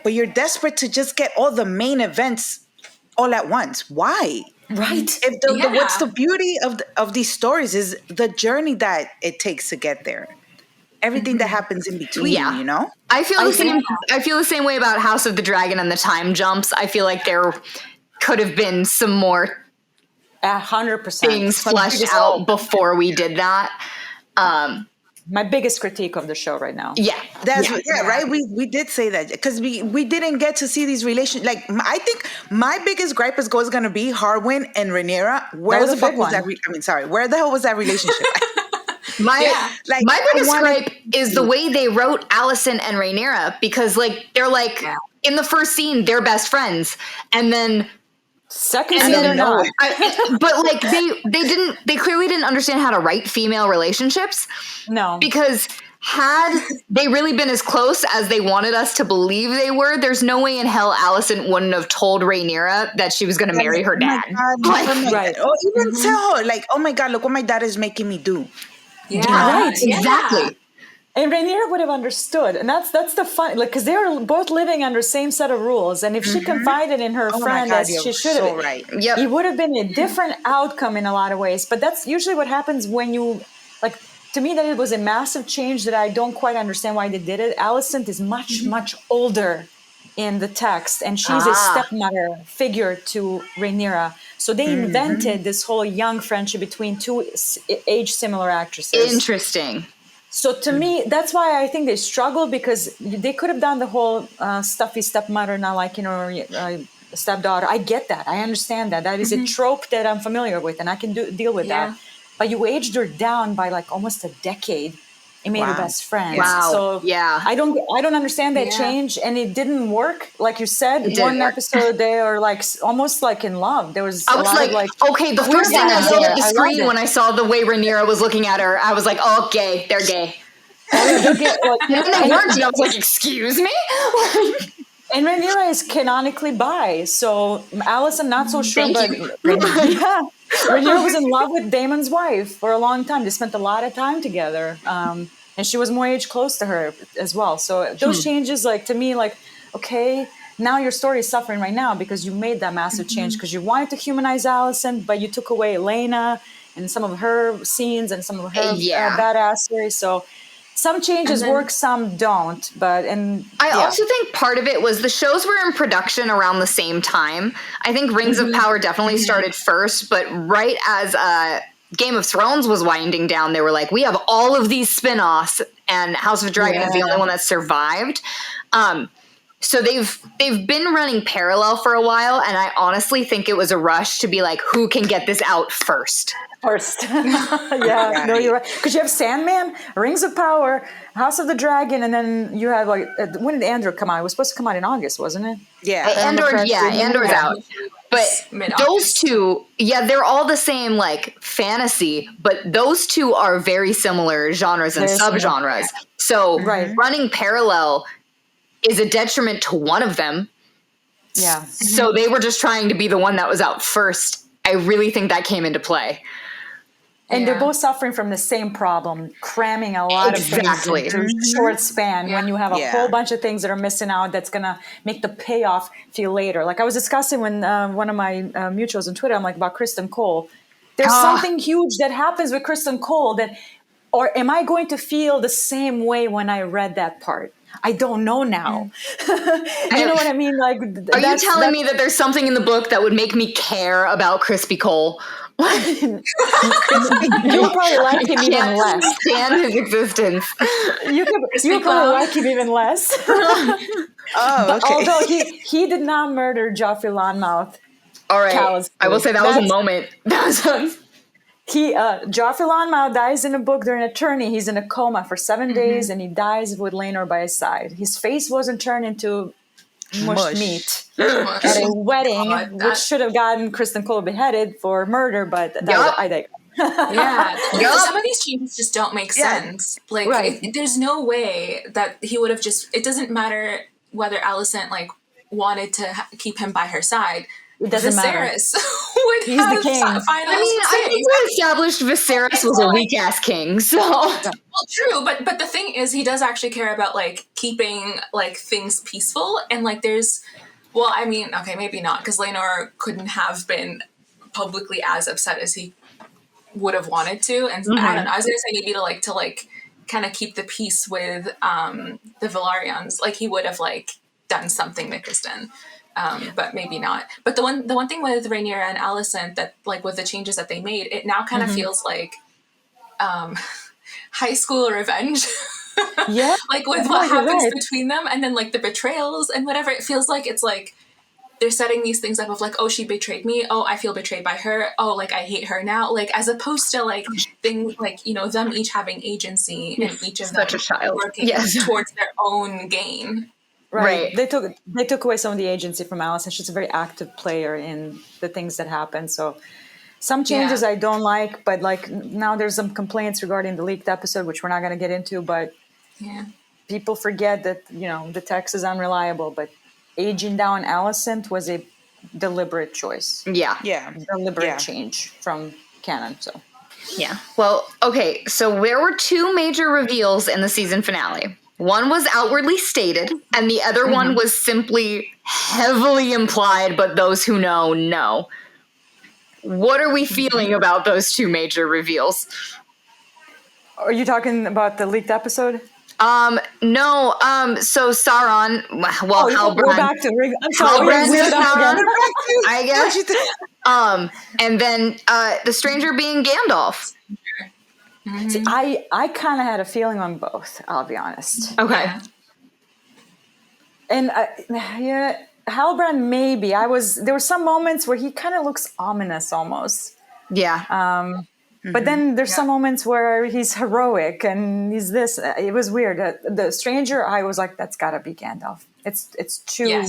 but you're desperate to just get all the main events all at once. Why? Right. If what's the beauty of these stories is the journey that it takes to get there. Everything that happens in between, you know? I feel the same. I feel the same way about House of the Dragon and the time jumps. I feel like there could have been some more 100% things fleshed out before we did that. My biggest critique of the show right now. Yeah, right. We did say that because we didn't get to see these relations. Like I think my biggest gripe is going to be Harwin and Rhaenyra. Where the fuck was that? Where the hell was that relationship? My biggest gripe is the way they wrote Alicent and Rhaenyra, because like they're like in the first scene they're best friends, and then second scene they're not. But like they clearly didn't understand how to write female relationships. No, because had they really been as close as they wanted us to believe they were, there's no way in hell Alicent wouldn't have told Rhaenyra that she was going to marry her dad. Right. Or even tell her, like, oh my God, look what my dad is making me do. Yeah. Right. Exactly. And Rhaenyra would have understood, and that's the fun, like, because they are both living under the same set of rules. And if she confided in her friend as she should have, it would have been a different outcome in a lot of ways. But that's usually what happens when you, like, to me, that it was a massive change that I don't quite understand why they did it. Alicent is much, much older in the text, and she's a stepmother figure to Rhaenyra. So they invented this whole young friendship between two age-similar actresses. Interesting. So to me, that's why I think they struggle, because they could have done the whole stuffy stepmother, not like, stepdaughter. I get that. I understand that. That is a trope that I'm familiar with, and I can deal with that. But you aged her down by like almost a decade and made her best friends. Wow. So I don't understand that change, and it didn't work. Like you said, one episode they are like almost like in love. There was I was like, okay, the first thing I saw at the screen when I saw the way Rhaenyra was looking at her, I was like, oh, gay, they're gay. And then they weren't, and I was like, excuse me? And Rhaenyra is canonically bi, so Alice, I'm not so sure, but Rhaenyra was in love with Daemon's wife for a long time. They spent a lot of time together, and she was more age close to her as well. So those changes, like, to me, like, okay, now your story is suffering right now because you made that massive change because you wanted to humanize Alicent, but you took away Elena and some of her scenes and some of her badassery. So some changes work, some don't. I also think part of it was the shows were in production around the same time. I think Rings of Power definitely started first, but right as Game of Thrones was winding down, they were like, we have all of these spin-offs, and House of the Dragon is the only one that survived. So they've been running parallel for a while, and I honestly think it was a rush to be like, who can get this out first? No, you're right. Because you have Sandman, Rings of Power, House of the Dragon, and then you have, like, when did Andor come out? It was supposed to come out in August, wasn't it? Yeah. Andor's out. But those two, they're all the same, like, fantasy, but those two are very similar genres and subgenres. So running parallel is a detriment to one of them. Yeah. So they were just trying to be the one that was out first. I really think that came into play. And they're both suffering from the same problem, cramming a lot of things into a short span when you have a whole bunch of things that are missing out that's going to make the payoff feel later. Like I was discussing when one of my mutuals on Twitter, I'm like, about Kristen Cole. There's something huge that happens with Kristen Cole or am I going to feel the same way when I read that part? I don't know now. You know what I mean? Like, are you telling me that there's something in the book that would make me care about Crispy Cole? You probably like him even less. Stand his existence. You probably like him even less. Although he did not murder Joffrey Lonmouth. All right, I will say that was a moment. Joffrey Lonmouth dies in a book. They're an attorney. He's in a coma for 7 days, and he dies with Laenor by his side. His face wasn't turned into mushed meat at a wedding, which should have gotten Kristen Cole beheaded for murder, but I digress. Some of these changes just don't make sense. Like, there's no way that he would have it doesn't matter whether Alicent, like, wanted to keep him by her side. It doesn't matter. Viserys would He's the king. I think we established Viserys was a weak ass king. So well, true, but the thing is, he does actually care about like keeping like things peaceful, and like there's, well, I mean, okay, maybe not, because Laenor couldn't have been publicly as upset as he would have wanted to, and I don't know. I was gonna say maybe to kind of keep the peace with the Velaryons, like he would have like done something to Kristen. But maybe not. But the one thing with Rhaenyra and Alicent that like with the changes that they made, it now kind of feels like high school revenge. Yeah. Like with what happens between them, and then like the betrayals and whatever. It feels like it's like they're setting these things up of like, oh, she betrayed me. Oh, I feel betrayed by her. Oh, like I hate her now. Like as opposed to like things like, you know, them each having agency and each of them working towards their own gain. Right. They took away some of the agency from Alicent. She's a very active player in the things that happen. So some changes I don't like, but like now there's some complaints regarding the leaked episode, which we're not going to get into, but people forget that, you know, the text is unreliable, but aging down Alicent was a deliberate choice. Deliberate change from canon. So well, okay, so there were two major reveals in the season finale. One was outwardly stated, and the other one was simply heavily implied, but those who know. What are we feeling about those two major reveals? Are you talking about the leaked episode? No. So Sauron, well, Halbrand. We're back to Halbrand is Sauron, I guess. And then the stranger being Gandalf. See, I kind of had a feeling on both, I'll be honest. Okay. And Halbrand maybe. There were some moments where he kind of looks ominous almost. Yeah. But then there's some moments where he's heroic and he's this. It was weird. The stranger, I was like, that's got to be Gandalf. It's too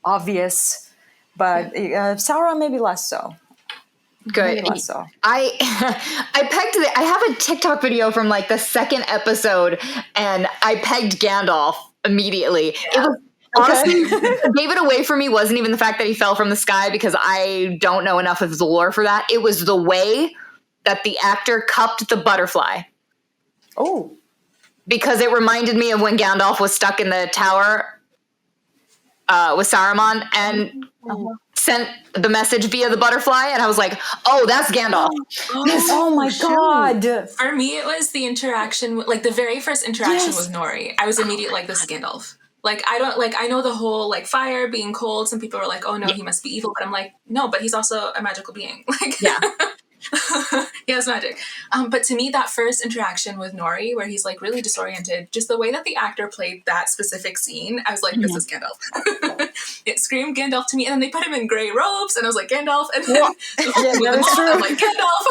obvious. But Sauron maybe less so. Good. Maybe less so. I pegged it. I have a TikTok video from like the second episode, and I pegged Gandalf immediately. It was honestly gave it away for me wasn't even the fact that he fell from the sky, because I don't know enough of the lore for that. It was the way that the actor cupped the butterfly. Oh. Because it reminded me of when Gandalf was stuck in the tower with Saruman and sent the message via the butterfly, and I was like, oh, that's Gandalf. Oh my God. For me, it was the interaction, like the very first interaction with Nori. I was immediately like, this is Gandalf. Like, I know the whole, like, fire being cold. Some people were like, oh no, he must be evil. But I'm like, no, but he's also a magical being. Like, he has magic. But to me, that first interaction with Nori, where he's like really disoriented, just the way that the actor played that specific scene, I was like, this is Gandalf. It screamed Gandalf to me. And then they put him in gray robes, and I was like, Gandalf. And then I'm like, Gandalf.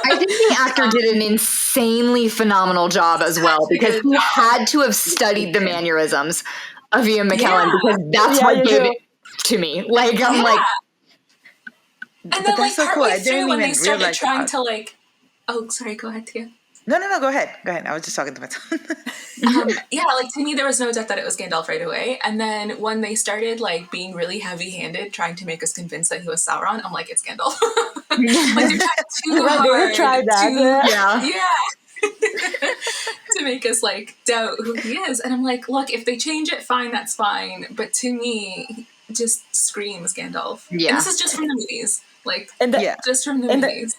I think the actor did an insanely phenomenal job as well, because he had to have studied the mannerisms of Ian McKellen, because that's what gave it to me. Like, I'm like, and then, like, partway through when they started trying to, like... Oh, sorry, go ahead, Tia. No, go ahead. I was just talking to myself. Like, to me, there was no doubt that it was Gandalf right away. And then when they started, like, being really heavy-handed, trying to make us convinced that he was Sauron, I'm like, it's Gandalf. Like, they're trying too hard. They tried that. To make us, like, doubt who he is. And I'm like, look, if they change it, fine, that's fine. But to me, it just screams Gandalf. Yeah. And this is just from the movies. Like, just from the movies.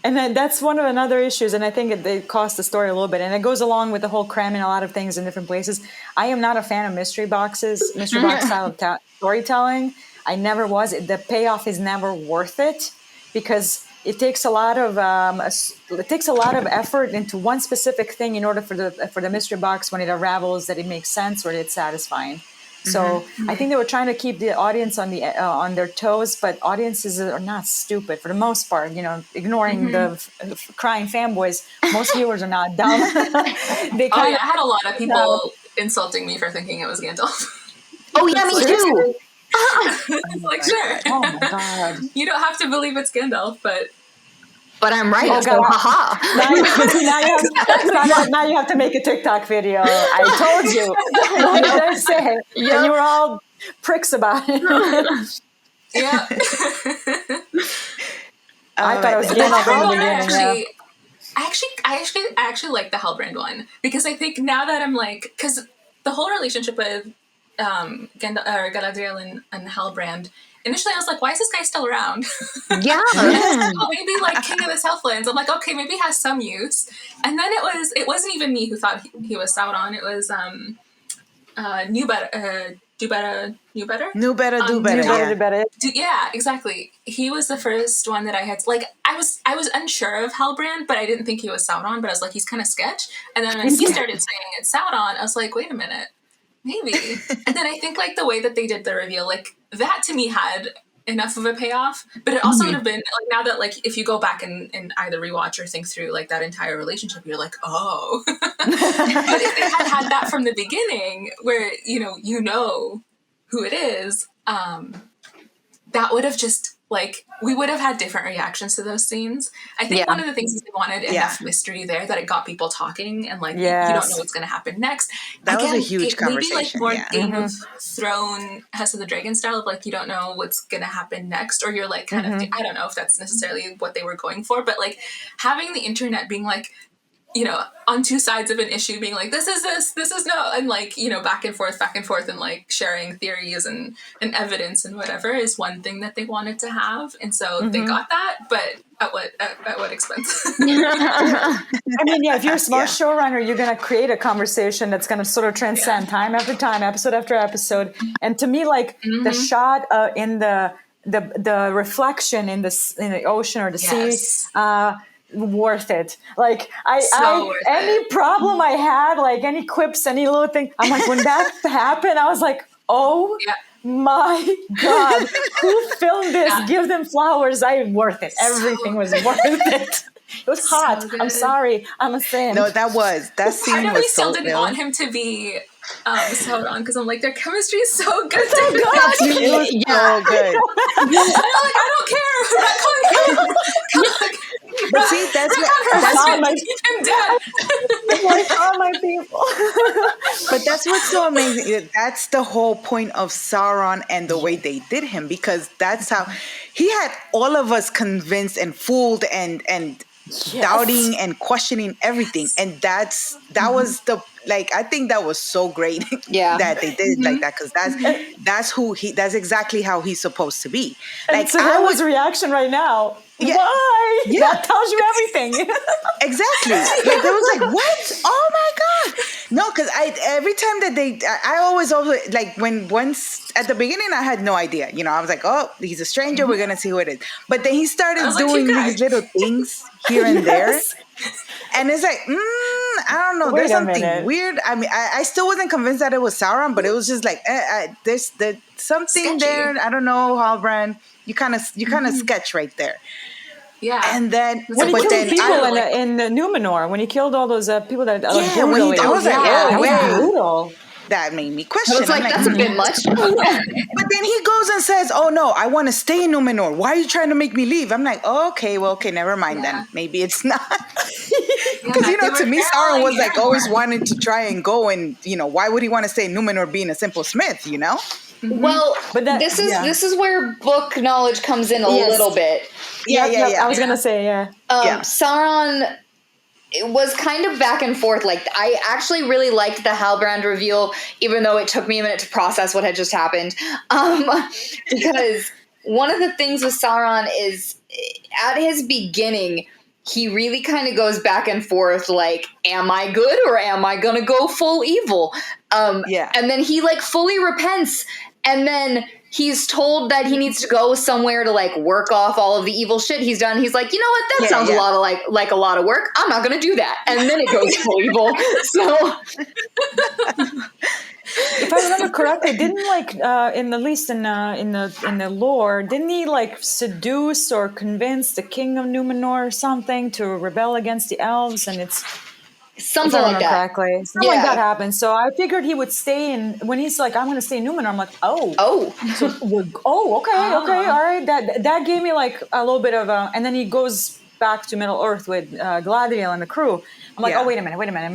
And then that's one of another issues, and I think it cost the story a little bit. And it goes along with the whole cramming a lot of things in different places. I am not a fan of mystery box style of storytelling. I never was. The payoff is never worth it, because it takes a lot of effort into one specific thing in order for the mystery box, when it unravels, that it makes sense or it's satisfying. So I think they were trying to keep the audience on their toes, but audiences are not stupid for the most part. You know, ignoring the crying fanboys, most viewers are not dumb. I had a lot of people insulting me for thinking it was Gandalf. Oh yeah, me too. Like, sure. Oh my God. You don't have to believe it's Gandalf, but I'm right. Oh, so, haha. Now you have to make a TikTok video. I told you. What did I say? Yep. And you were all pricks about it. I thought it was Gandalf from the beginning. I actually like the Halbrand one because I think now that I'm like, because the whole relationship with Galadriel and Halbrand, initially I was like, why is this guy still around? Yeah. Maybe like King of the Southlands. I'm like, okay, maybe he has some use. And then it wasn't even me who thought he was Sauron. It was do better. Yeah, exactly. He was the first one that I had. Like, I was unsure of Halbrand, but I didn't think he was Sauron. But I was like, he's kind of sketch. And then when he started saying it's Sauron, I was like, wait a minute, maybe. And then I think like the way that they did the reveal, like that to me had enough of a payoff. But it also would have been like, now that like if you go back and either rewatch or think through like that entire relationship, you're like, oh. But if they had that from the beginning, where you know who it is, that would have just like, we would have had different reactions to those scenes. I think one of the things is they wanted enough mystery there that it got people talking, and like you don't know what's going to happen next. That was a huge conversation. Maybe like more Game of Thrones, House of the Dragon style of like you don't know what's going to happen next, or you're like kind of, I don't know if that's necessarily what they were going for, but like having the internet being like, on two sides of an issue, being like, this is no, and like, back and forth, and like sharing theories and evidence and whatever is one thing that they wanted to have. And so they got that, but at what expense? I mean, if you're a smart showrunner, you're going to create a conversation that's going to sort of transcend time after time, episode after episode. And to me, like the shot in the reflection in the ocean or the sea, worth it. Like any problem I had, like any quips, any little thing, I'm like, when that happened, I was like, oh my God, who filmed this? Give them flowers. Worth it. Everything was worth it. It was hot. So I'm sorry. I'm a fan. No, that scene I know was we still so didn't ill. want him to be Sauron because I'm like, their chemistry is so good. So good. I'm like, I don't care. But see, that's my people. But that's what's so amazing. That's the whole point of Sauron and the way they did him, because that's how he had all of us convinced and fooled and doubting and questioning everything. And that was the, like, I think that was so great that they did it like that, because that's exactly how he's supposed to be. Like, so that was reaction right now. Yeah. Why? Yeah. That tells you everything. Exactly. Like, there was like, what? Oh my God. No, because every time that I always like, once at the beginning I had no idea. I was like, oh, he's a stranger. We're gonna see who it is. But then he started doing these little things here and there, and it's like, I don't know. There's something weird. I mean, I still wasn't convinced that it was Sauron, but it was just like, there's something sketchy there. I don't know, Halbrand. You kind of sketch right there. Yeah. And then when he killed people in Numenor, when he killed all those people that brutally, I was like, that was brutal. That made me question. I was like, that's a bit much. But then he goes and says, oh no, I want to stay in Numenor. Why are you trying to make me leave? I'm like, oh, okay, never mind then. Maybe it's not. Because, to me, Sauron was like always wanting to try and go, and, why would he want to stay in Numenor being a simple smith, Well, but this is where book knowledge comes in a little bit. Yeah. I was gonna say, Sauron, it was kind of back and forth. Like, I actually really liked the Halbrand reveal, even though it took me a minute to process what had just happened. Because one of the things with Sauron is, at his beginning, he really kind of goes back and forth, like, am I good or am I gonna go full evil? And then he like fully repents, and then he's told that he needs to go somewhere to like work off all of the evil shit he's done. He's like, you know what? That sounds a lot of like a lot of work. I'm not gonna do that. And then it goes full evil. So if I remember correctly, didn't like in the lore, didn't he like seduce or convince the king of Numenor or something to rebel against the elves? And it's something like that. Correctly. Something like that happened. So I figured he would stay in. When he's like, I'm going to stay in Numenor, I'm like, okay, all right. That gave me like a little bit of a. And then he goes back to Middle Earth with Galadriel and the crew. I'm like, wait a minute.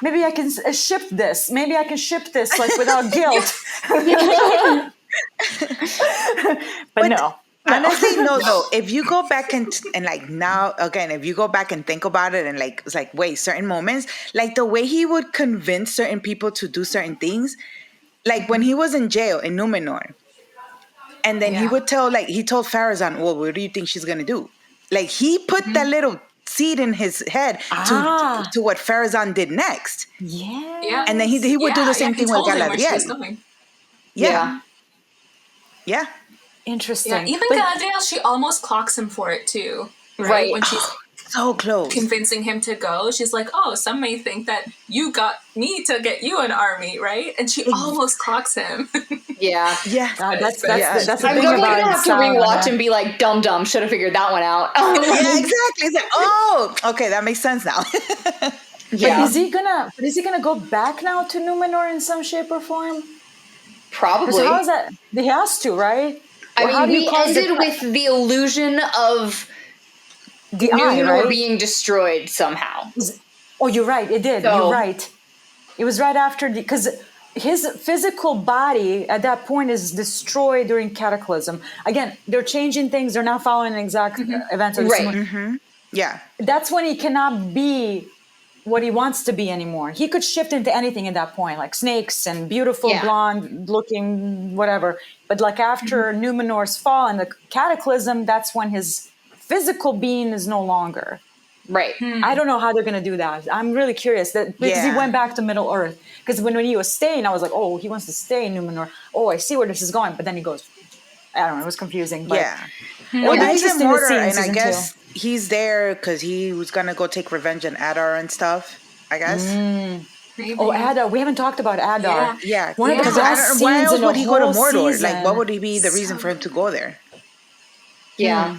Maybe I can ship this. Maybe I can ship this like without guilt. But no. Honestly, no, though. If you go back and like now, again, if you go back and think about it and like, it's like, wait, certain moments, like the way he would convince certain people to do certain things, like when he was in jail in Numenor, and then he would tell, like, he told Farazan, well, what do you think she's going to do? Like, he put that little seed in his head to what Farazan did next. Yeah. And then he would do the same thing with Galadriel. Yeah. Interesting. Yeah, even Galadriel, she almost clocks him for it too. Right? When she's so close. Convincing him to go, she's like, oh, some may think that you got me to get you an army, right? And she almost clocks him. Yeah. Yeah. That's the I'm thing going about to have to rewatch and be like, dumb, should have figured that one out. Yeah, exactly. It's like, oh, okay, that makes sense now. Yeah. But is he gonna go back now to Numenor in some shape or form? Probably. How is that? He has to, right? I mean, we ended with the illusion of the Numenor being destroyed somehow. Oh, you're right. It did. So, you're right. It was right after because his physical body at that point is destroyed during Cataclysm. Again, they're changing things. They're not following exact events. Right. Yeah. That's when he cannot be what he wants to be anymore. He could shift into anything at that point, like snakes and beautiful blonde looking whatever. But like after Numenor's fall and the Cataclysm, that's when his physical being is no longer. Right. I don't know how they're going to do that. I'm really curious because he went back to Middle Earth. Because when he was staying, I was like, oh, he wants to stay in Numenor. Oh, I see where this is going. But then he goes, I don't know. It was confusing. But well, now he's in Mordor, and I guess he's there because he was going to go take revenge on Adar and stuff, I guess. Oh, Adar. We haven't talked about Adar. Yeah. Because why else would he go to Mordor? Season. Like, what would be the reason for him to go there? Yeah.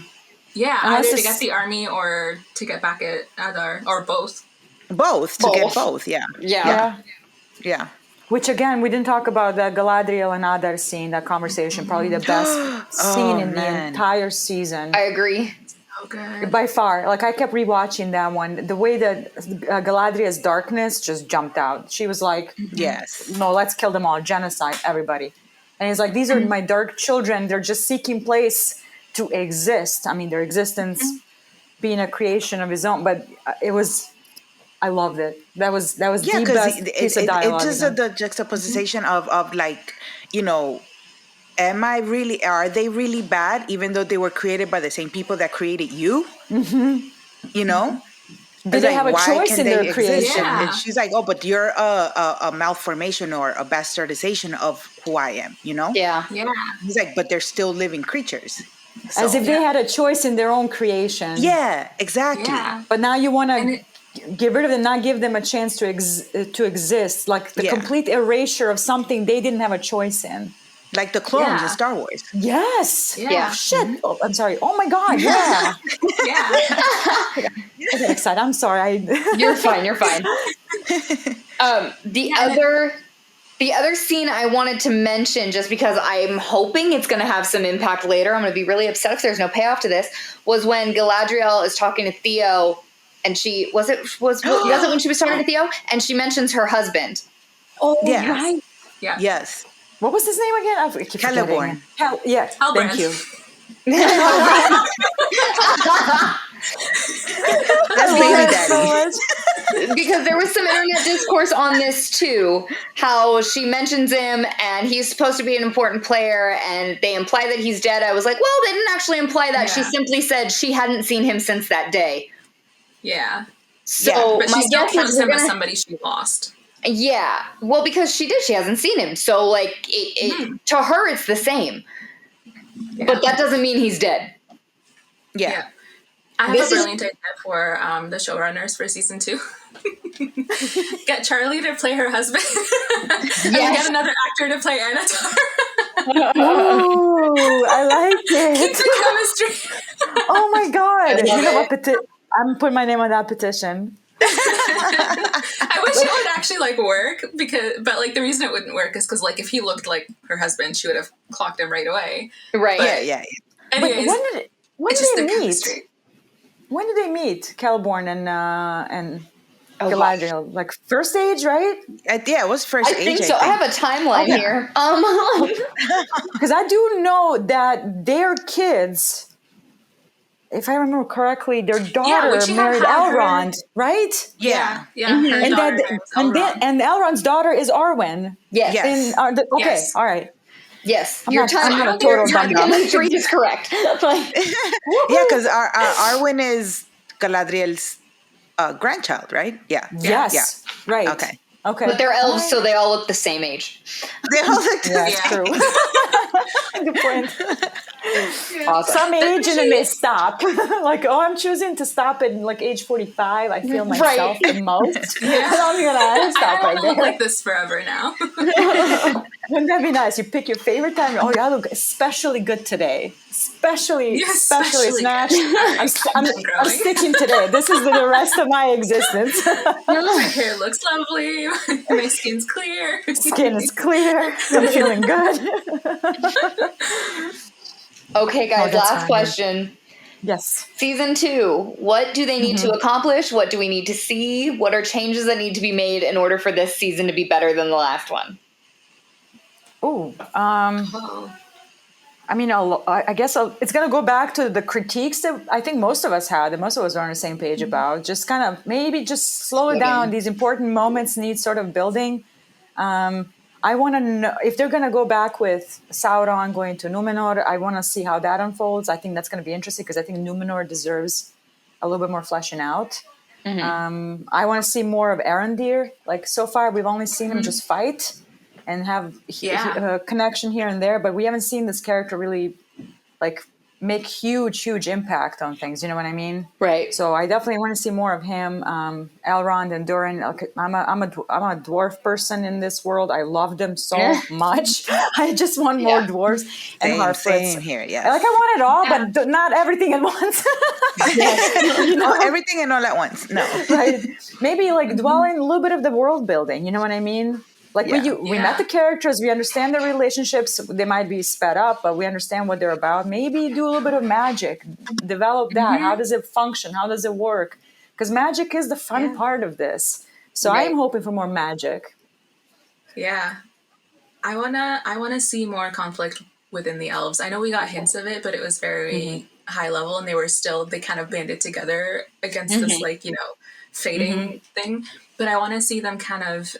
Yeah, either to get the army or to get back at Adar, or both. Both. To get both, Yeah. Which, again, we didn't talk about the Galadriel and Adar scene, that conversation. Probably the best scene in the entire season. I agree. So good. By far. Like, I kept rewatching that one. The way that Galadriel's darkness just jumped out. She was like, yes. No, let's kill them all. Genocide, everybody. And he's like, these are my dark children. They're just seeking place to exist. I mean, their existence being a creation of his own. But it was... I loved it. That was the best piece of dialogue. It's just the juxtaposition of like, you know, are they really bad even though they were created by the same people that created you? You know? Do they have a choice in their creation? Yeah. And she's like, oh, but you're a malformation or a bastardization of who I am, you know? Yeah. He's like, but they're still living creatures. So, as if they had a choice in their own creation. Yeah, exactly. Yeah. But now you want to get rid of them, not give them a chance to exist. Like the complete erasure of something they didn't have a choice in. Like the clones in Star Wars. Yes. Yeah. Shit. Oh, I'm sorry. Oh my God. Yeah. Yeah. I get excited. I'm sorry. You're fine. The other scene I wanted to mention, just because I'm hoping it's going to have some impact later, I'm going to be really upset if there's no payoff to this, was when Galadriel is talking to Theo, and she was it when she was talking to Theo, and she mentions her husband. Oh, yes. Right. Yeah. Yes. What was his name again? I keep Celeborn. Yes. Thank you. That's baby daddy. Because there was some internet discourse on this too, how she mentions him and he's supposed to be an important player and they imply that he's dead. I was like, well, they didn't actually imply that. She simply said she hadn't seen him since that day. Yeah. So but my she still guess counts is him as somebody she lost. Yeah. Well, because she hasn't seen him. So like to her, it's the same, but that doesn't mean he's dead. Yeah. I have a brilliant idea for the showrunners for season 2. Get Charlie to play her husband. And get another actor to play Anatar. Oh, I like it. Keep the chemistry. Oh my God. You know what? I'm putting my name on that petition. I wish it would actually work but the reason it wouldn't work is because if he looked like her husband, she would have clocked him right away. Right. But Yeah. Anyways, when did they meet? When did they meet, Celeborn and Oh, Galadriel? Like first age, right? Yeah, it was first I age. think so. I have a timeline here. Because I do know that their kids, if I remember correctly, their daughter would she have married had her- Elrond, right? Yeah. Her And daughter that, name's and Elrond. Elrond's daughter is Arwen. Yes. Yes. Okay, Yes. all right. Yes. I'm not a total dumb. Timeline is correct. Like, Yeah, because our Arwen is Galadriel's grandchild, right? Yeah. Yes. Yeah. Right. Okay. Okay. but they're elves, so they all look the same age. They all look That's Yeah. true. Good point. Awesome. Some age and then they stop. Like, oh, I'm choosing to stop at like age 45. I feel myself the most. Yeah. I'm gonna stop I right don't look there. like this forever now. Wouldn't that be nice? You pick your favorite time. Oh, I look especially good today. Especially Especially snatch. good. All right, I'm growing. sticking today. This is the rest of my existence. My hair looks lovely. My skin's clear. Skin is clear. I'm feeling good. Okay, guys, that's last fine. question. Yes. Season 2, what do they need to accomplish? What do we need to see? What are changes that need to be made in order for this season to be better than the last one? Oh, Oh. I mean, I guess it's going to go back to the critiques that I think most of us had, that most of us are on the same page about. Just kind of maybe just slow it down. These important moments need sort of building. I want to know if they're going to go back with Sauron going to Numenor. I want to see how that unfolds. I think that's going to be interesting because I think Numenor deserves a little bit more fleshing out. I want to see more of Arondir. Like so far, we've only seen him just fight and have a connection here and there, but we haven't seen this character really like make huge impact on things. You know what I mean? Right. So I definitely want to see more of him. Elrond and Durin. I'm a dwarf person in this world. I love them so much. I just want more dwarves and Harfoots. Same here. Yes. Like I want it all, but not everything at once. You know, everything and all at once. No. Right? Maybe like dwell in a little bit of the world building. You know what I mean? Like we met the characters, we understand their relationships. They might be sped up, but we understand what they're about. Maybe do a little bit of magic, develop that. How does it function? How does it work? Because magic is the fun part of this. So I am hoping for more magic. Yeah. I wanna see more conflict within the elves. I know we got hints of it, but it was very high level, and they kind of banded together against this fading thing. But I want to see them kind of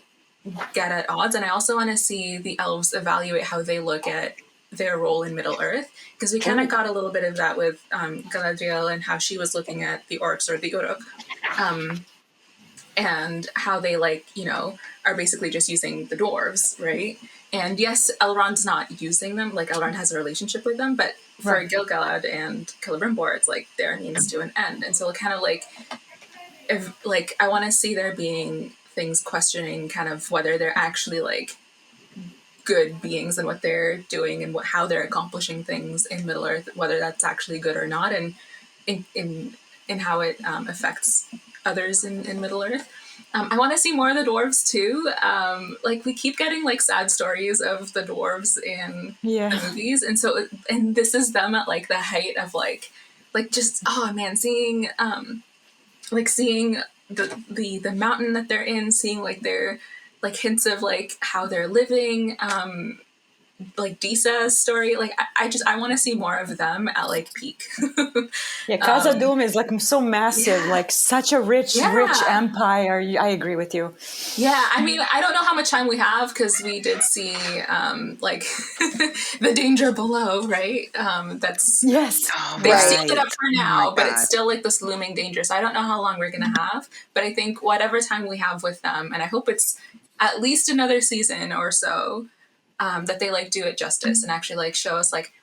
get at odds, and I also want to see the elves evaluate how they look at their role in Middle Earth, because we kind of got a little bit of that with Galadriel and how she was looking at the orcs or the Uruk, and how they are basically just using the dwarves, right? And yes, Elrond's not using them, like Elrond has a relationship with them, but for Gil-galad and Celebrimbor, it's like they're a means to an end. And so kind of I want to see there being things questioning kind of whether they're actually like good beings and what they're doing and how they're accomplishing things in Middle Earth, whether that's actually good or not, and in how it affects others in Middle Earth. I want to see more of the dwarves too. We keep getting like sad stories of the dwarves in the movies, and this is them at like the height of seeing the mountain that they're in, seeing like their like hints of like how they're living, like Disa's story. Like I want to see more of them at like peak. Khazad-dûm is like so massive, like such a rich empire. I agree with you. Yeah, I mean, I don't know how much time we have because we did see the danger below, right? That's they sealed it up for now, but it's still like this looming danger. So I don't know how long we're gonna have, but I think whatever time we have with them, and I hope it's at least another season or so. That they like do it justice and actually like show us like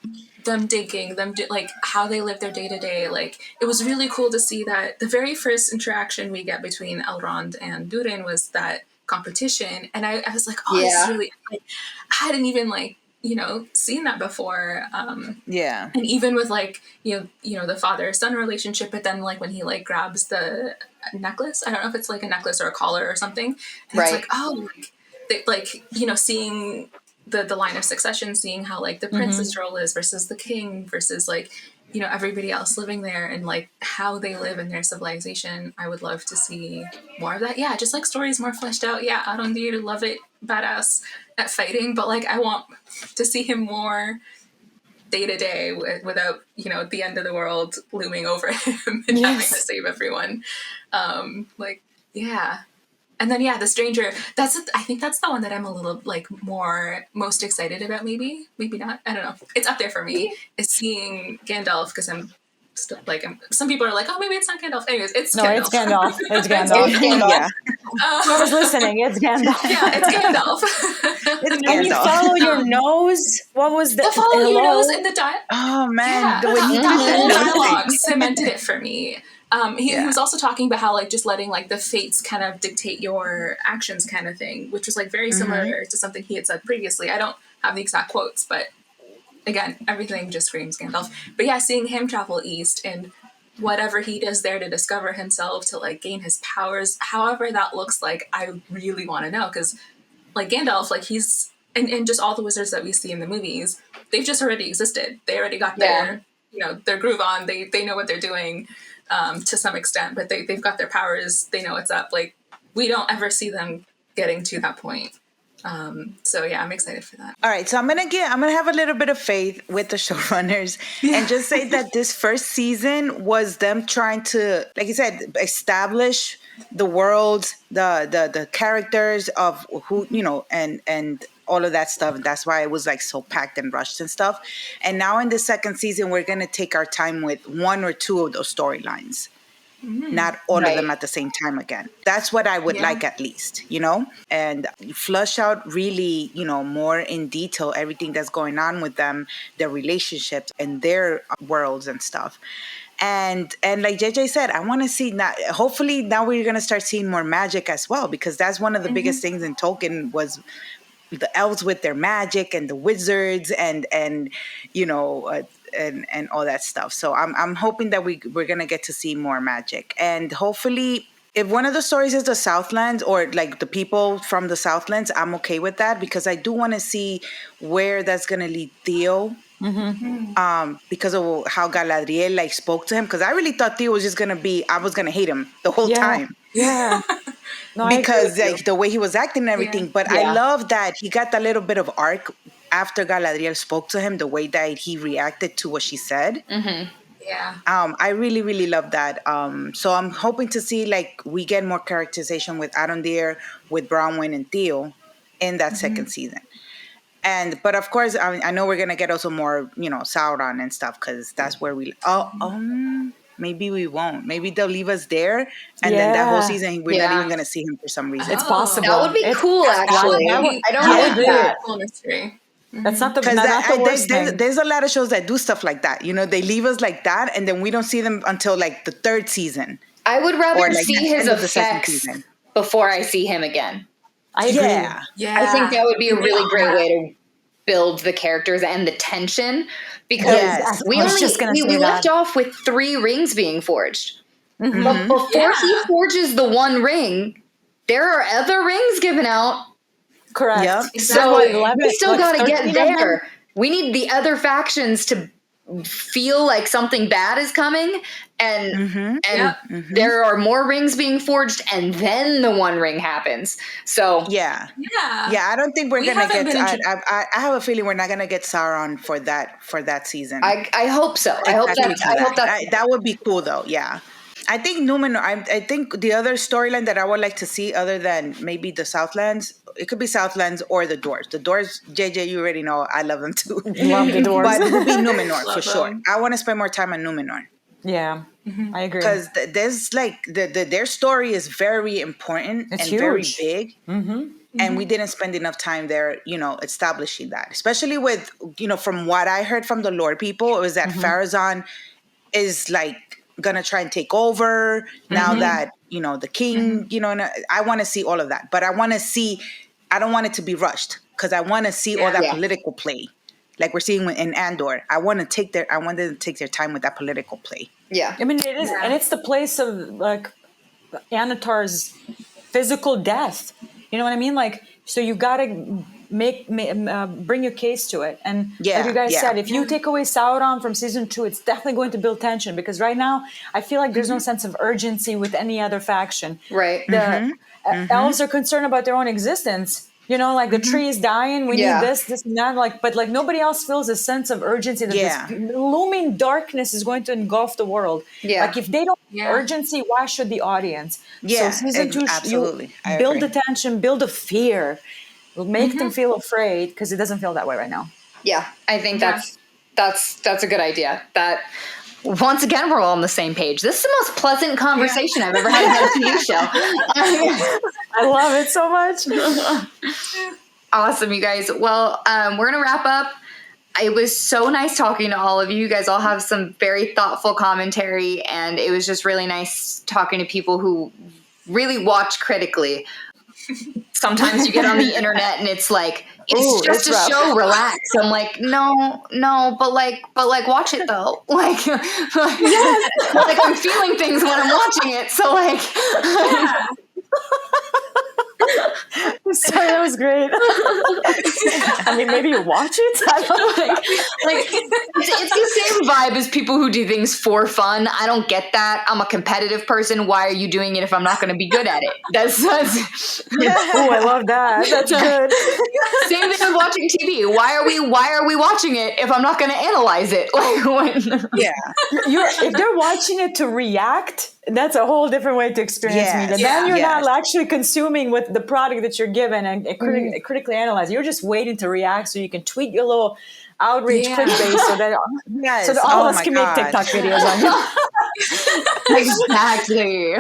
them digging, like how they live their day to day. Like it was really cool to see that the very first interaction we get between Elrond and Durin was that competition, and I was like, oh, it's really like I hadn't even seen that before. And even with like the father-son relationship, but then like when he like grabs the necklace, I don't know if it's like a necklace or a collar or something, and it's like, oh, seeing the line of succession, seeing how like the prince's role is versus the king versus like you know, everybody else living there and like how they live in their civilization. I would love to see more of that. Yeah, just like stories more fleshed out. Yeah, Arondir, love it, badass at fighting, but like I want to see him more day to day without, you know, the end of the world looming over him and having to save everyone. Like, yeah. And then, yeah, the stranger, I think that's the one that I'm a little like most excited about. Maybe not. I don't know. It's up there for me is seeing Gandalf because I'm still like, some people are like, oh, maybe it's not Gandalf. Anyways, it's Gandalf. It's Gandalf. It's Gandalf. Yeah. Whoever's listening, it's Gandalf. Yeah, it's Gandalf. It's And you Gandalf. follow your nose. What was the Follow your nose in the diet. Oh man, Yeah, the way he that whole did that dialogue cemented it for me. He was also talking about how like just letting like the fates kind of dictate your actions kind of thing, which was like very similar to something he had said previously. I don't have the exact quotes, but again, everything just screams Gandalf. But yeah, seeing him travel east and whatever he does there to discover himself, to like gain his powers, however that looks like, I really want to know. Because like Gandalf, like he's, and just all the wizards that we see in the movies, they've just already existed. They already got their, you know, their groove on. They know what they're doing to some extent, but they've got their powers. They know what's up. Like we don't ever see them getting to that point. So yeah, I'm excited for that. All right, so I'm gonna have a little bit of faith with the showrunners and just say that this first season was them trying to, like you said, establish the world, the characters of who, you know, and all of that stuff. That's why it was like so packed and rushed and stuff. And now in the second season, we're gonna take our time with one or two of those storylines. Not all of them at the same time again. That's what I would like, at least, you know, and flush out really, you know, more in detail everything that's going on with them, their relationships and their worlds and stuff. And like JJ said, I want to see now. Hopefully now we're going to start seeing more magic as well, because that's one of the biggest things in Tolkien was the elves with their magic and the wizards and you know, and all that stuff. So I'm hoping that we're gonna get to see more magic, and hopefully if one of the stories is the Southlands or like the people from the Southlands, I'm okay with that, because I do want to see where that's gonna lead Theo. Because of how Galadriel like spoke to him, because I really thought Theo was just gonna be, I was gonna hate him the whole time. Yeah. No, Because like the way he was acting and everything. But Yeah. I love that he got that little bit of arc after Galadriel spoke to him, the way that he reacted to what she said. Yeah. I really, really love that. So I'm hoping to see like we get more characterization with Arondir, with Bronwyn and Theo in that second season. But of course, I know we're gonna get also more, you know, Sauron and stuff, because that's where we. Maybe we won't. Maybe they'll leave us there, and then that whole season we're not even gonna see him for some reason. It's possible. That would be cool, actually. I don't I hate agree. that. Cool mystery. That's not the, Because not the worst thing. there's a lot of shows that do stuff like that. You know, they leave us like that, and then we don't see them until like the third season. I would rather Or, like, see the his end of the second effects season. before I see him again. I agree. Yeah. Yeah. I think that would be a really great way to build the characters and the tension, because Yes. we I was just gonna say left that. off with 3 rings being forged. But before he forges the one ring, there are other rings given out. Correct. Yep. So Exactly. we still got to 13 get of them? there. We need the other factions to feel like something bad is coming, and there are more rings being forged, and then the one ring happens. So Yeah. Yeah. I don't think we're We gonna haven't get. been I have a feeling we're not gonna get Sauron for that season. I hope so. I hope that That would be cool though. Yeah. I think Numenor. I think the other storyline that I would like to see, other than maybe the Southlands, it could be Southlands or the Dwarves. The Dwarves, JJ, you already know I love them too. Love the Dwarves. But it would be Numenor for Love sure. them. I want to spend more time on Numenor. Yeah, I agree. Because there's like their story is very important It's and very huge. big, and we didn't spend enough time there, you know, establishing that. Especially with, you know, from what I heard from the lore people, it was that Farazan is like gonna try and take over now that, you know, the king, you know. And I want to see all of that, but I want to see. I don't want it to be rushed, because I want to see all that political play, like we're seeing in Andor. I want them to take their time with that political play. yeah. I mean, it is, and it's the place of like Anatar's physical death. You know what I mean? Like, so you gotta bring your case to it. And Yeah, like you guys yeah. said, if you take away Sauron from season 2, it's definitely going to build tension, because right now I feel like there's no sense of urgency with any other faction. Right. The elves are concerned about their own existence. You know, like the tree is dying. We Yeah. need this, and that. Like, but like nobody else feels a sense of urgency that Yeah. this looming darkness is going to engulf the world. Yeah. Like if they don't Yeah. have urgency, why should the audience? Yeah, So season 2, absolutely. I you build agree. the tension, build a fear, make them feel afraid, because it doesn't feel that way right now. Yeah, I think that's a good idea. That once again we're all on the same page. This is the most pleasant conversation I've ever had in a TV show. I love it so much. Awesome, you guys. Well, we're gonna wrap up. It was so nice talking to all of you. You guys all have some very thoughtful commentary, and it was just really nice talking to people who really watch critically. Sometimes you get on the internet and it's like, it's just it's a rough. show, relax. I'm like, no, but watch it though. Like, like I'm feeling things when I'm watching it. So like, Sorry, that was great. I mean, maybe you watch it. I don't know. like it's the same vibe as people who do things for fun. I don't get that. I'm a competitive person. Why are you doing it if I'm not going to be good at it? That's Oh, I love that. That's good. same thing with watching TV. Why are we watching it if I'm not going to analyze it? Like, Yeah. If they're watching it to react, that's a whole different way to experience Yes. media. Then you're Yes. not actually consuming with the product that you're given and critically analyze. You're just waiting to react so you can tweet your little outreach clickbait so that Yes. so that all Oh of us my can God. make TikTok videos on it. exactly.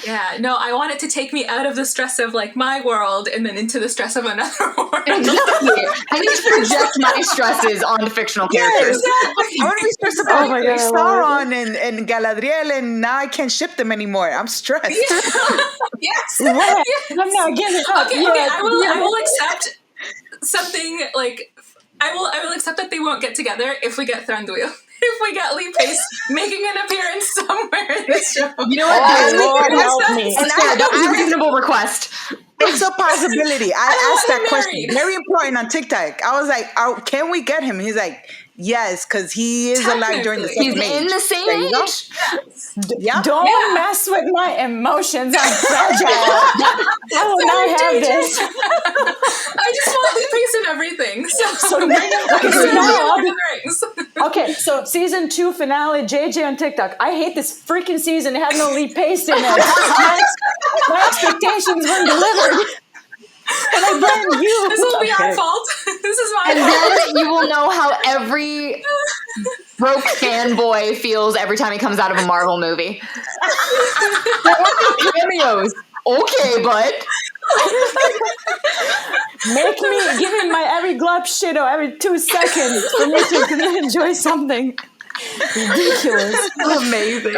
Yeah, no, I want it to take me out of the stress of like my world and then into the stress of another world. Exactly. I need to project my stresses onto fictional characters. I want to be stressed about Oh my God, I love Sauron and Galadriel, and now I can't ship them anymore. I'm stressed. Yes. What? Yes. I'm not giving up. Okay, yet. I will accept something like I will accept that they won't get together if we get Thranduil. If we get Lee Pace making an appearance somewhere in the show. You know what? Lord, help me. That's fair. That's a reasonable request. It's a possibility. I asked that want him question. married. Very important on TikTok. I was like, can we get him? He's like, yes, because he is alive during the Technically. second He's in age. the same There you go. age. Yep. Don't Yeah. mess with my emotions. I'm fragile. I will not have this. I just want Lee Pace in everything. So So bring him back. okay, so now I'll Lord be- of the Rings. Okay, so season 2 finale, JJ on TikTok. I hate this freaking season. It had no Lee Pace in it. My expectations weren't delivered. And I blame you. This will be our Okay. fault. This is my And fault. then you will know how every broke fanboy feels every time he comes out of a Marvel movie. There won't be cameos. Okay, but Give me my every glop shitto every 2 seconds for me to enjoy something ridiculous. amazing.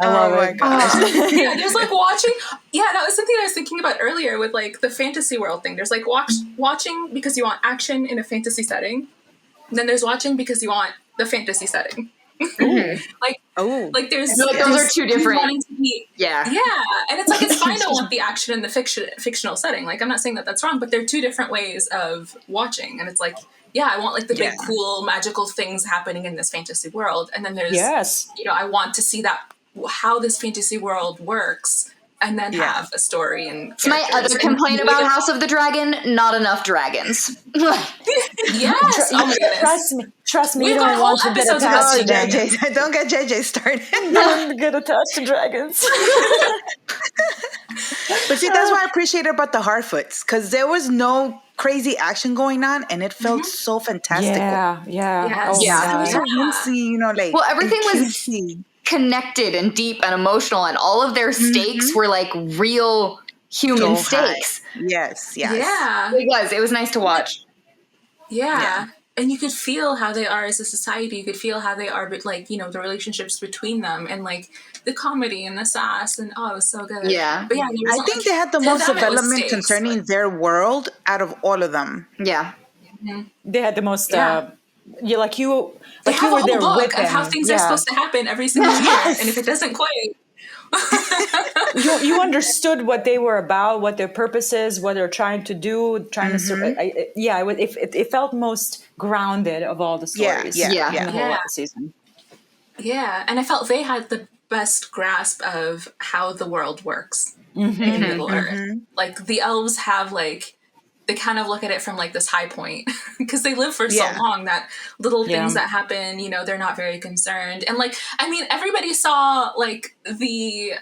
I love my it. gosh. Yeah, there's like watching. Yeah, that was something I was thinking about earlier with like the fantasy world thing. There's like watching because you want action in a fantasy setting. And then there's watching because you want the fantasy setting. like Oh. like there's feel like those there's are two different- wanting to be- Yeah. and it's like it's fine to want the action in the fictional setting. Like I'm not saying that that's wrong, but they're two different ways of watching. And it's like, yeah, I want like the big Yeah. cool magical things happening in this fantasy world, and then there's Yes. I want to see that how this fantasy world works, and then Yeah. have a story and It's my characters. other complaint And about House of the Dragon, not enough dragons. Yes, oh my goodness. Trust me, We've you got don't whole want to get episodes attached to about them. JJ, don't get JJ started. Don't get attached to dragons. But see, that's what I appreciate about the Harfoots, because there was no crazy action going on, and it felt so fantastical. Yeah. Yes. Oh, Yeah. my So God. cutesy, like Well, everything and was- cutesy. Connected and deep and emotional, and all of their stakes were like real human So high. stakes. Yes. Yeah. It was nice to watch. Yeah. And you could feel how they are as a society. You could feel how they are, but like, the relationships between them, and like the comedy and the sass, and it was so good. Yeah. But yeah, there was I not, think like, they had the to most them it was development stakes, concerning but- their world out of all of them. Yeah. They had the most. Yeah. You like you They like have you a were there whole with book of them. how things are supposed to happen every single year, and if it doesn't quite, You understood what they were about, what their purpose is, what they're trying to do, trying to it felt most grounded of all the stories Yeah. in the whole season. Yeah, and I felt they had the best grasp of how the world works in Middle Earth. Like the elves have like, they kind of look at it from like this high point because they live for so long that little things that happen, you know, they're not very concerned. And like, I mean, everybody saw like the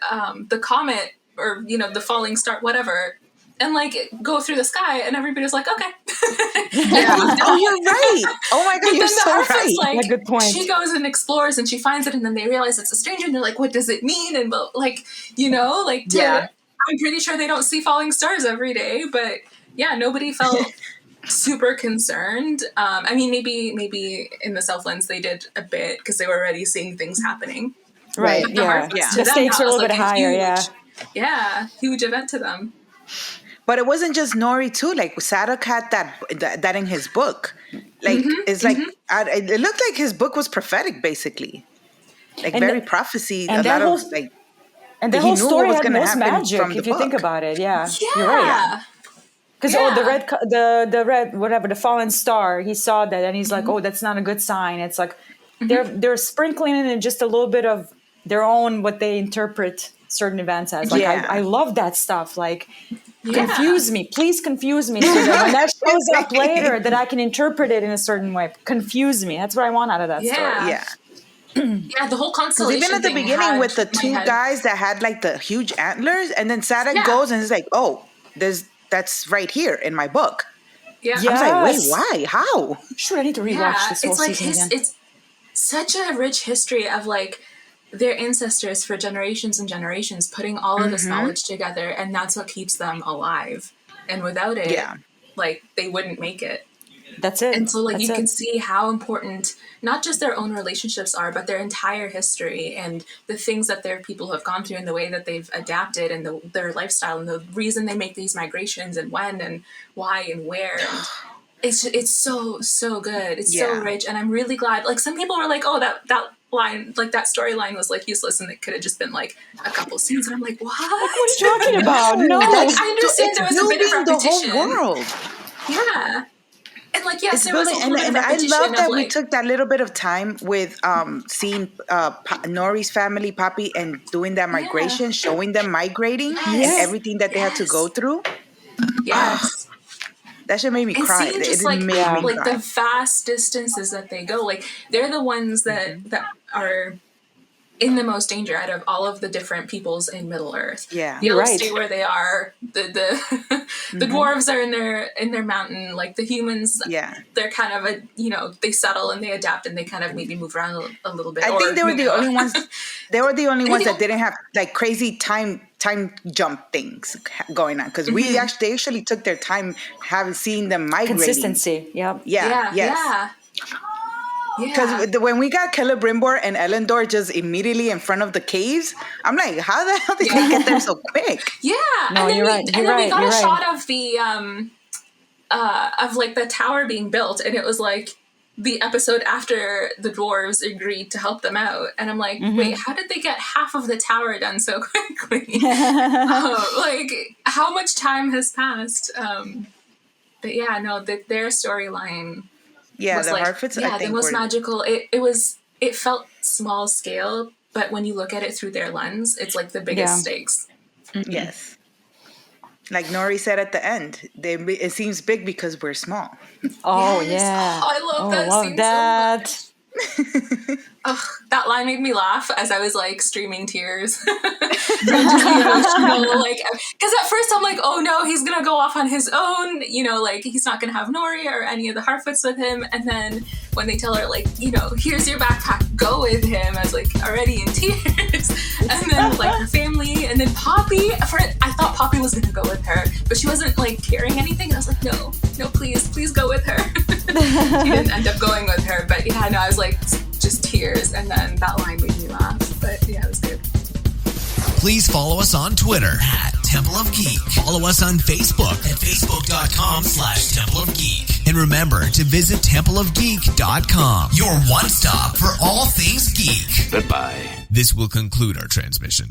comet or, you know, the falling star, whatever, and like go through the sky, and everybody's like, okay. Oh, you're right. Oh my God, you're so right. Like, good point. She goes and explores and she finds it, and then they realize it's a stranger, and they're like, what does it mean? And like, you know, like, I'm pretty sure they don't see falling stars every day, but yeah, nobody felt super concerned. I mean, maybe in the Southlands they did a bit because they were already seeing things happening. Right. But the stakes are a little bit higher. Huge event to them. But it wasn't just Nori too. Like Sadok had that in his book. Like it's like it looked like his book was prophetic, basically. Like and very prophecy. And a lot of like. And the whole story had most magic, if you think about it. Yeah, you're right. Because the red whatever, the fallen star, he saw that and he's like, oh, that's not a good sign. It's like they're sprinkling in just a little bit of their own what they interpret certain events as. Like I love that stuff. Like confuse me, please confuse me, so that when that shows up later, that I can interpret it in a certain way. Confuse me. That's what I want out of that story. Yeah. Yeah, the whole constellation. Even at the beginning with the two guys that had like the huge antlers, and then Sadok goes and is like, "Oh, that's right here in my book." Yeah, I was like, "Wait, why? How?" Sure, I need to rewatch this whole season again. It's such a rich history of like their ancestors for generations and generations putting all of this knowledge together, and that's what keeps them alive. And without it, like they wouldn't make it. That's it. And so like you can see how important not just their own relationships are, but their entire history and the things that their people have gone through and the way that they've adapted and their lifestyle and the reason they make these migrations and when and why and where. And it's so good. It's so rich. And I'm really glad. Like some people were like, oh, that line, like that storyline was like useless and it could have just been like a couple scenes. And I'm like, what? What are you talking about? No. Like, I understand there was a bit of repetition. The whole world. Yeah. And like, yes, there building, was a little bit of repetition. I love that we like, took that little bit of time with seeing Nori's family, Papi, and doing that migration, showing them migrating and everything that they had to go through. Yes. That shit made me cry. Seeing just like the vast distances that they go, like they're the ones that are in the most danger out of all of the different peoples in Middle Earth. Yeah, the elves stay where they are. The dwarves are in their mountain. Like the humans, they're kind of they settle and they adapt and they kind of maybe move around a little bit. I think they were the only ones. They were the only ones that didn't have like crazy time jump things going on because they actually took their time seeing them migrating. Consistency. Yep. Yeah. Because when we got Celebrimbor and Elendor just immediately in front of the caves, I'm like, how the hell did they get there so quick? Yeah. No, and then you're right. And then we got a shot of the of like the tower being built, and it was like the episode after the dwarves agreed to help them out, and I'm like, wait, how did they get half of the tower done so quickly? Like, how much time has passed? But yeah, no, their storyline. Yeah, was the like, Harfoots, I think, the most magical. It felt small scale, but when you look at it through their lens, it's like the biggest stakes. Yes. Like Nori said at the end, it seems big because we're small. Oh, yeah. Oh, I love that scene so much. That line made me laugh as I was like streaming tears. Because at first I'm like, oh no, he's gonna go off on his own, like he's not gonna have Nori or any of the Harfoots with him. And then when they tell her like, here's your backpack, go with him, I was like already in tears. And then like her family, and then Poppy. I thought Poppy was gonna go with her, but she wasn't like carrying anything. And I was like, no, please go with her. She didn't end up going with her, but yeah, no, I was like just tears, and then that line made me laugh. But yeah, it was good. Please follow us on Twitter @Temple of Geek. Follow us on Facebook at facebook.com/Temple of Geek. And remember to visit templeofgeek.com, your one stop for all things geek. Goodbye. This will conclude our transmission.